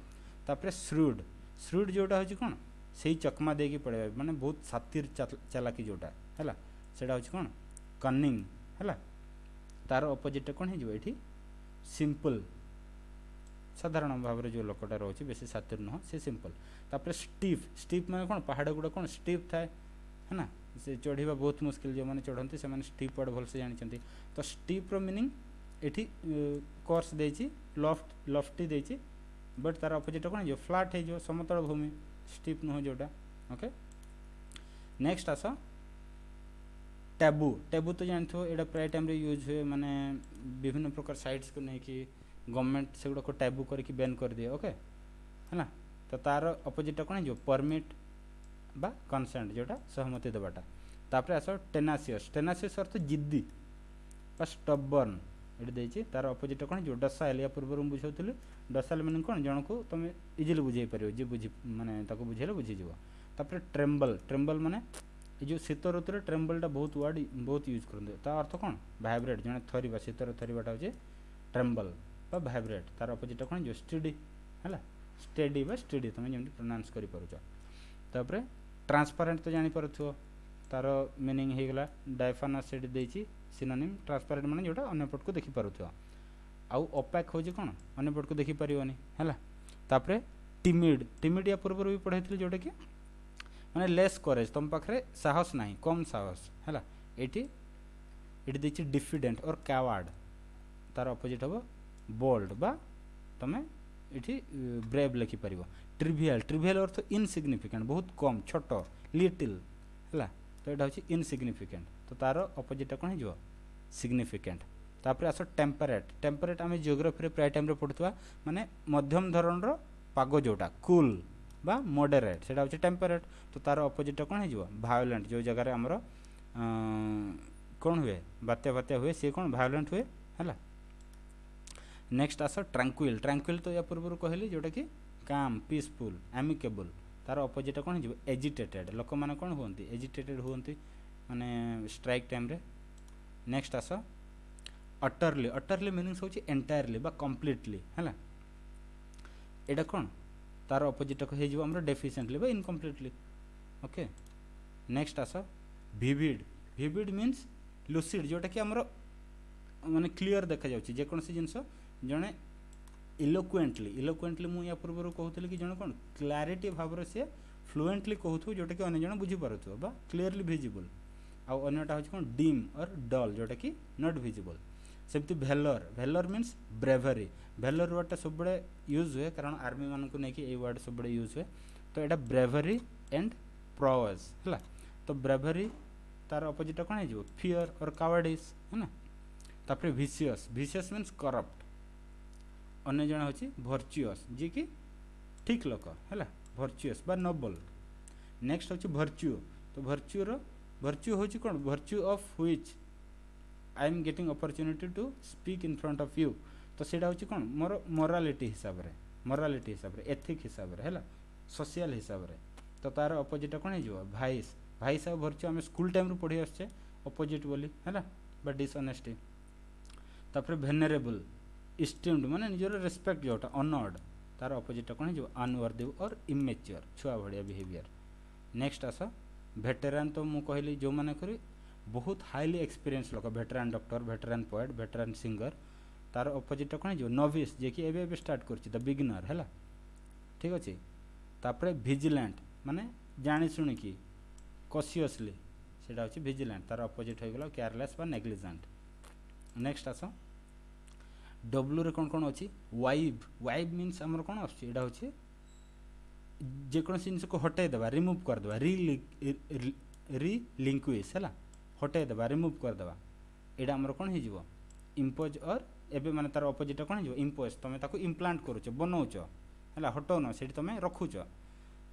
तापर श्रूड। श्रूड जोटा हूँ कौन से चकमा देकी पढ़े माने बहुत सातिर चालाकी जोटा है सेटा हूँ कौन कनिंग है तार अपोजिट कौन हो सिंपल साधारण भाव में जो लोकटा रोचे बेसी सातिर नुह से सिंपल। तापर स्टीफ। स्टीफ माने कौन पहाड़ गुड़ा कौन स्टीफ थाए है ना से चढ़ा बहुत मुश्किल जो मैंने चढ़ती से स्टीप वर्ड भलसे जानते तो स्टीप रो मीनिंग ये कोर्स देची लफ्टी देची बट तार अपोजिट कौन जो फ्लाट हो समतल भूमि स्टिफ नुह जोटा ओके। नेक्स्ट आस टैबू टैबू तो जानते हो यहाँ प्राय टाइम यूज हुए माने विभिन्न प्रकार साइट्स को लेकिन गवर्नमेंट से गुड़ा को टैबू करके बैन कर दिए ओके है ना। तो तार अपोजिटा कौन हो परमिट बा कंसेंट जोटा सहमति देवाटा। तापर आस टेनासियस टेनासियस अर्थ जिद्दी बा स्टबर्न ये देती तार अपोजिट कौन जो डसाइल या पूर्व बुझाऊली डसाइल मीनिंग कौन जन को तुम इजिली बुझे पार जी बुझी माने ताको बुझेले बुझीज। तापर ट्रेम्बल ट्रेम्बल माने जो शीत ऋतु ट्रेम्बलटा बहुत वर्ड बहुत यूज करते ता अर्थ कौन भाइब्रेट जड़े थरवा शीतर थरवाटा हूँ ट्रेम्बल बा भाइब्रेट। तार अपोजिट कौन जो स्टेडी है स्टेडी बा स्टेडी तुम जमी प्रोनाउंस कर ट्रांसपारेंट तो जापर तार मीनिंग होगला डायफानस देती सिनोनिम ट्रांसपारेंट माने जोटा अन्य पट को देखिपुव आउ ओपैक हो कौन अन्य पट को देखिपारनी है। तापर टिमिड टिमिड या पूर्व भी पढ़ाई जोटा कि माने लेस करेज तुम पाखे साहस ना कम साहस है ये देखिए डिफिडेंट और कावार्ड तार अपोजिट हम बोल्ड बा तुम ये ब्रेव लिखिपर। ट्रिवियल ट्रिवियल अर्थ इनसिग्निफिकेंट बहुत कम छोट लिटिल है तो यहाँ हूँ इनसिग्निफिकेंट तो तार अपोजिटा कौन हो सिग्निफिकेंट। तापर आस टेम्परेट टेम्परेट आम जियोग्राफी प्राय टाइम पढ़ुवा माने मध्यम धरण पाग जोटा कूल बा मॉडरेट से हूँ टेम्परेट। तो तार अपोजिटा कौन हो भायोलेंट जो जगार आमर कौन हुए बात्या बात्या हुए सी कौन भायोलेंट हुए है। नेक्स्ट आस ट्रांक्विल ट्रांक्विल तो या पूर्व कहली जोटा कि काम पीसफुल एमिकेबल। तार अपोजिटा कौन हो एजिटेटेड लोक मैंने कौन होती एजिटेटेड होती माने स्ट्राइक टाइम रे। नेक्स्ट आस अटरली अटरली मीनिंग्स होची एंटायरली बा कंप्लीटली है यहाँ कौन तार अपोजिट हो डेफिशिएंटली बा इनकम्प्लीटली ओके। नेक्स्ट आस विविड विविड मीन्स लुसिड जोटा कि आमर माने क्लीयर देखा जाउची जेकोसी जिनस जड़े इलोक्वेंटली मुझे या पूर्व कहूली कि जन कौन क्लारीटी भाव से फ्लुएंटली कहूँ जोटा कि अन्य जन बुझीपार बा क्लीयरली विजिबल। आउ अन्यटा हूँ कौन डीम और डल जोटा कि नॉट विजिबल। सेमती भेलर भेलर मीन्स ब्रेवरी भेलर वर्डटा सब यूज हुए कारण आर्मी मान को लेकिन ये वर्ड सब यूज हुए तो यहाँ ब्रेवरी एंड प्रॉज है। तो ब्रेवरी तार अपोजिटा कौन हो फियर और कावर्डिस है ना। तापर विशियस विशियस मीन्स करप्ट अन्य जन हूँ भर्चुअस जी कि ठीक लोक है भर्चुअस बा नोबल। नेक्स्ट हूँ भर्च्यू तो भर्च्यू हूँ कौन virtue of which I am getting opportunity to speak in front of you. तो सीटा हूँ कौन मोर मोरालिटी हिसाब से एथिक हिसाब से है सोशल हिसाब से। तो तार अपोजिटा कौन हो भाइस भाइस आ भर्च्यू आम स्कूल टाइम पढ़ी आसचे अपोजिट बोली है बा डिसऑनेस्टी। तापर भेनरेबल इस्टीम्ड माने निजर रेस्पेक्ट जोटा ऑनर्ड तार अपोजिटा कौन हो अनवर्दी और इमेच्योर छुआ भाया बिहेवियर। नेक्स्ट आस भेटेरान तो मुझे कहली जो मैंने करी बहुत हाईली एक्सपीरियंस लोक भेटेरान डॉक्टर भेटेरान पोएट भेटेरान सिंगर तार अपोजिटा कौन हो नोविस जे कि एबे स्टार्ट कर द बिगिनर है ठीक अच्छे। तापर भिजिलेंट माने जानी शुणिकी कॉशियसली से हूँ भिजिलेंट तार अपोजिट हो गला केयरलेस बा नेग्लिजेंट। नेक्स्ट आस डब्ल्यू रे कौन कौन अच्छी वाइब वाइब मीन्स आमर कौन आसा हूँ जेकोसी जिन को हटेदेवा रिमूव करदे रिलिंक्विश है हटेदेवा रिमूव करदे यहाँ आमर कौन हो इम्पोज और एबे माने तार अपोजिट कौन हो इम्पोज तुम ताको इम्प्लांट करुच बनाऊच है हटौन से तुम रखुच।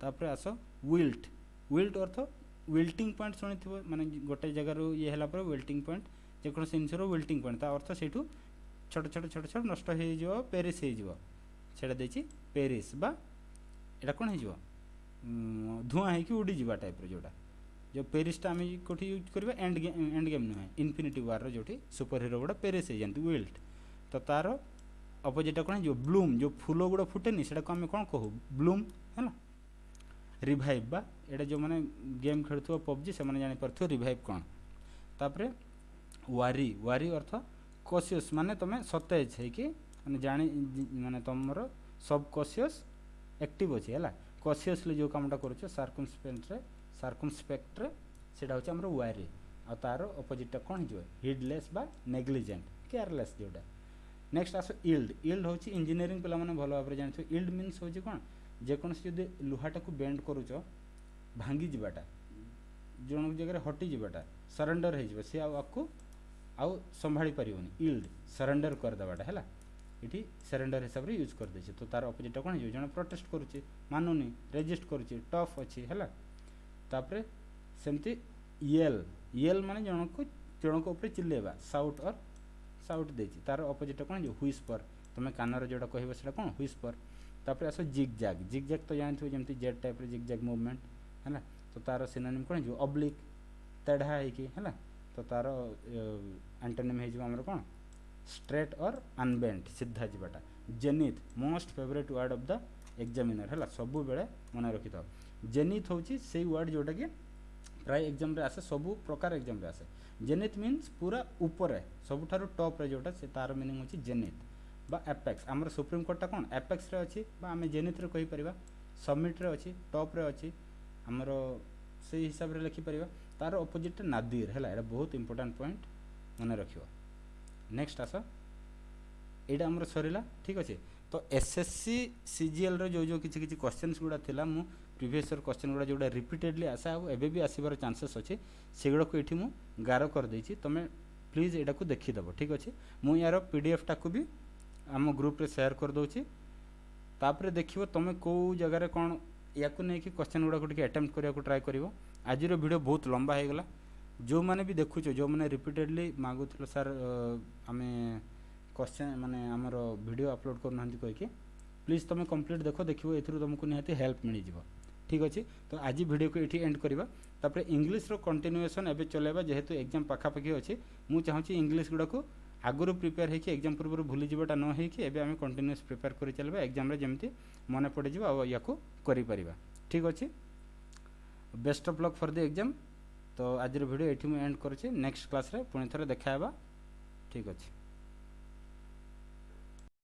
तापर आस विल्ट विल्ट अर्थ विल्टिंग पॉइंट शुणी माने गोटे जगार ये है विल्टिंग पॉइंट जेकोसी जिनसर विल्टिंग पॉइंट अर्थ से छोट छोट छोट छोट नष्ट हो पेरिस हो देखिए पेरिस बा यहाँ कौन हो धुआं हो उड़ी जा टाइप जोटा जो पेरिसटा आम कौटी यूज करवा एंड गेम नुहे इनफिनिटी वार जो सुपर हिरो गुड़ा पेरिस हो जाती विल्ट। तो तार अपोजिटा कौन हो ब्लूम जो फूल गुड़ा फुटेनि से आम कौन कहू ब्लूम है रिवाइव बा यहाँ जो मैंने गेम खेलुव पबजी से जापर रिवाइव कौन। तापर वारी वारी अर्थ कॉशियस माने तुम सतेज है कि माने जानी माने तुम सब कॉशियस एक्टिव अच्छे है कॉशियसली जो कामटा करुच सार्कमस्पेक्ट से हूँ वारी आ तार अपोजिटा कौन हो हिडलेस बा नेग्लिजेंट केयरलेस जोटा। नेक्स्ट आस इल्ड इल्ड हूँ इंजीनियरिंग पिला माने भल भाव जानते इल्ड मीन्स हूँ कौन जेकोसी जदि लुहाटा को बेंड करुच भांगी जाटा जन जगह हटि जाटा सरेंडर हो सी आपको आउ संभाली पारिबनी इल्ड सरेंडर करदेवाटा है ये सरेंडर हिसाब से यूज करदे तो तार अपोजिट कौन हो जन प्रोटेस्ट करुच्चे मानुनी रेजिस्ट करुच्चे टफ अच्छी है तापर सेमती येल येल माने जनक ऊपर चिल्लेबा साउट और साउट देछि तार अपोजिट कौन हो व्हिस्पर तुम कानर जोटा कहबो सेटा कौन व्हिस्पर तापर आस जिग जैग तो जानथिबो जेमती जेट टाइप रे जिग जैग मूवमेंट है तो तार सिनोनिम कौन हो ऑब्लिक तेढ़ा है तो तार एंटोनिम हो हमर कौन स्ट्रेट और अनबेंट सीधा जाटा zenith most favourite word of the examiner है सबु बेले मन रखि था जेनिथ हूँ से वर्ड जोटा कि प्राय एग्जाम रे आसे सबु प्रकार एग्जाम रे आसे जेनिथ मीन्स पूरा ऊपर सबुठारु टॉप रे जोटा से तार मीनिंग होची जेनिथ बा एपेक्स आमर सुप्रीम कोर्टा कौन एपेक्स रे अछि बा आमे जेनिथ रे कहि परिबा समिट रे अछि टॉप रे अछि आमर से हिसाब रे लिखि परिबा तार ऑपोजिट नादिर है एटा बहुत इंपोर्टेंट पॉइंट मन रखियो नेक्स्ट आस एटा आमर सरीला ठीक अच्छे तो एसएससी सीजीएल रो जो किछि किछि क्वेश्चंस गुडा थिला मु प्रीवियस ईयर क्वेश्चन गुडा जोडा रिपीटेडली आसा अब एबे भी आसीबार चांसेस अछि सेगुडा को एठी मु गारो कर देछि तमे प्लीज एटा को देखि दबो ठीक अछि मु यार पीडीएफ टा को भी आम ग्रुप रे शेयर कर दोछि तापरे देखिबो तमे को जगह रे कोन याकू नै कि क्वेश्चन गुडा को टिके अटेम्प्ट करिया को ट्राई करिवो आज रो वीडियो बहुत लंबा हे गेला जो माने भी देखुछो जो माने रिपीटेडली मागुथिलो सर आमे क्वेश्चन माने हमर वीडियो अपलोड करना हंती कहि कि प्लीज तुम कंप्लीट देखो देखिबो एथुरु तुमको निहाती हेल्प मिली जिवो ठीक अछि तो आज वीडियो को एठी एंड करबा तापर इंग्लिश रो कंटिन्यूएशन एबे चलेबा जेहेतु एग्जाम पाखा पाखी अछि मु चाहूची इंग्लिश गुडा को आगुरु प्रिपेयर हे कि एग्जाम पूर्व भूली जिवटा न हे कि एबे आमे कंटिन्यूअस प्रिपेयर करि चलबा एग्जाम रे जेमती मने पड़ि जिवो आ याको करि परिबा ठीक अछि best of luck for the exam तो आज वीडियो एठी मु एंड करछि नेक्स्ट क्लास रे पुणी थरे देखाबा ठीक अछि।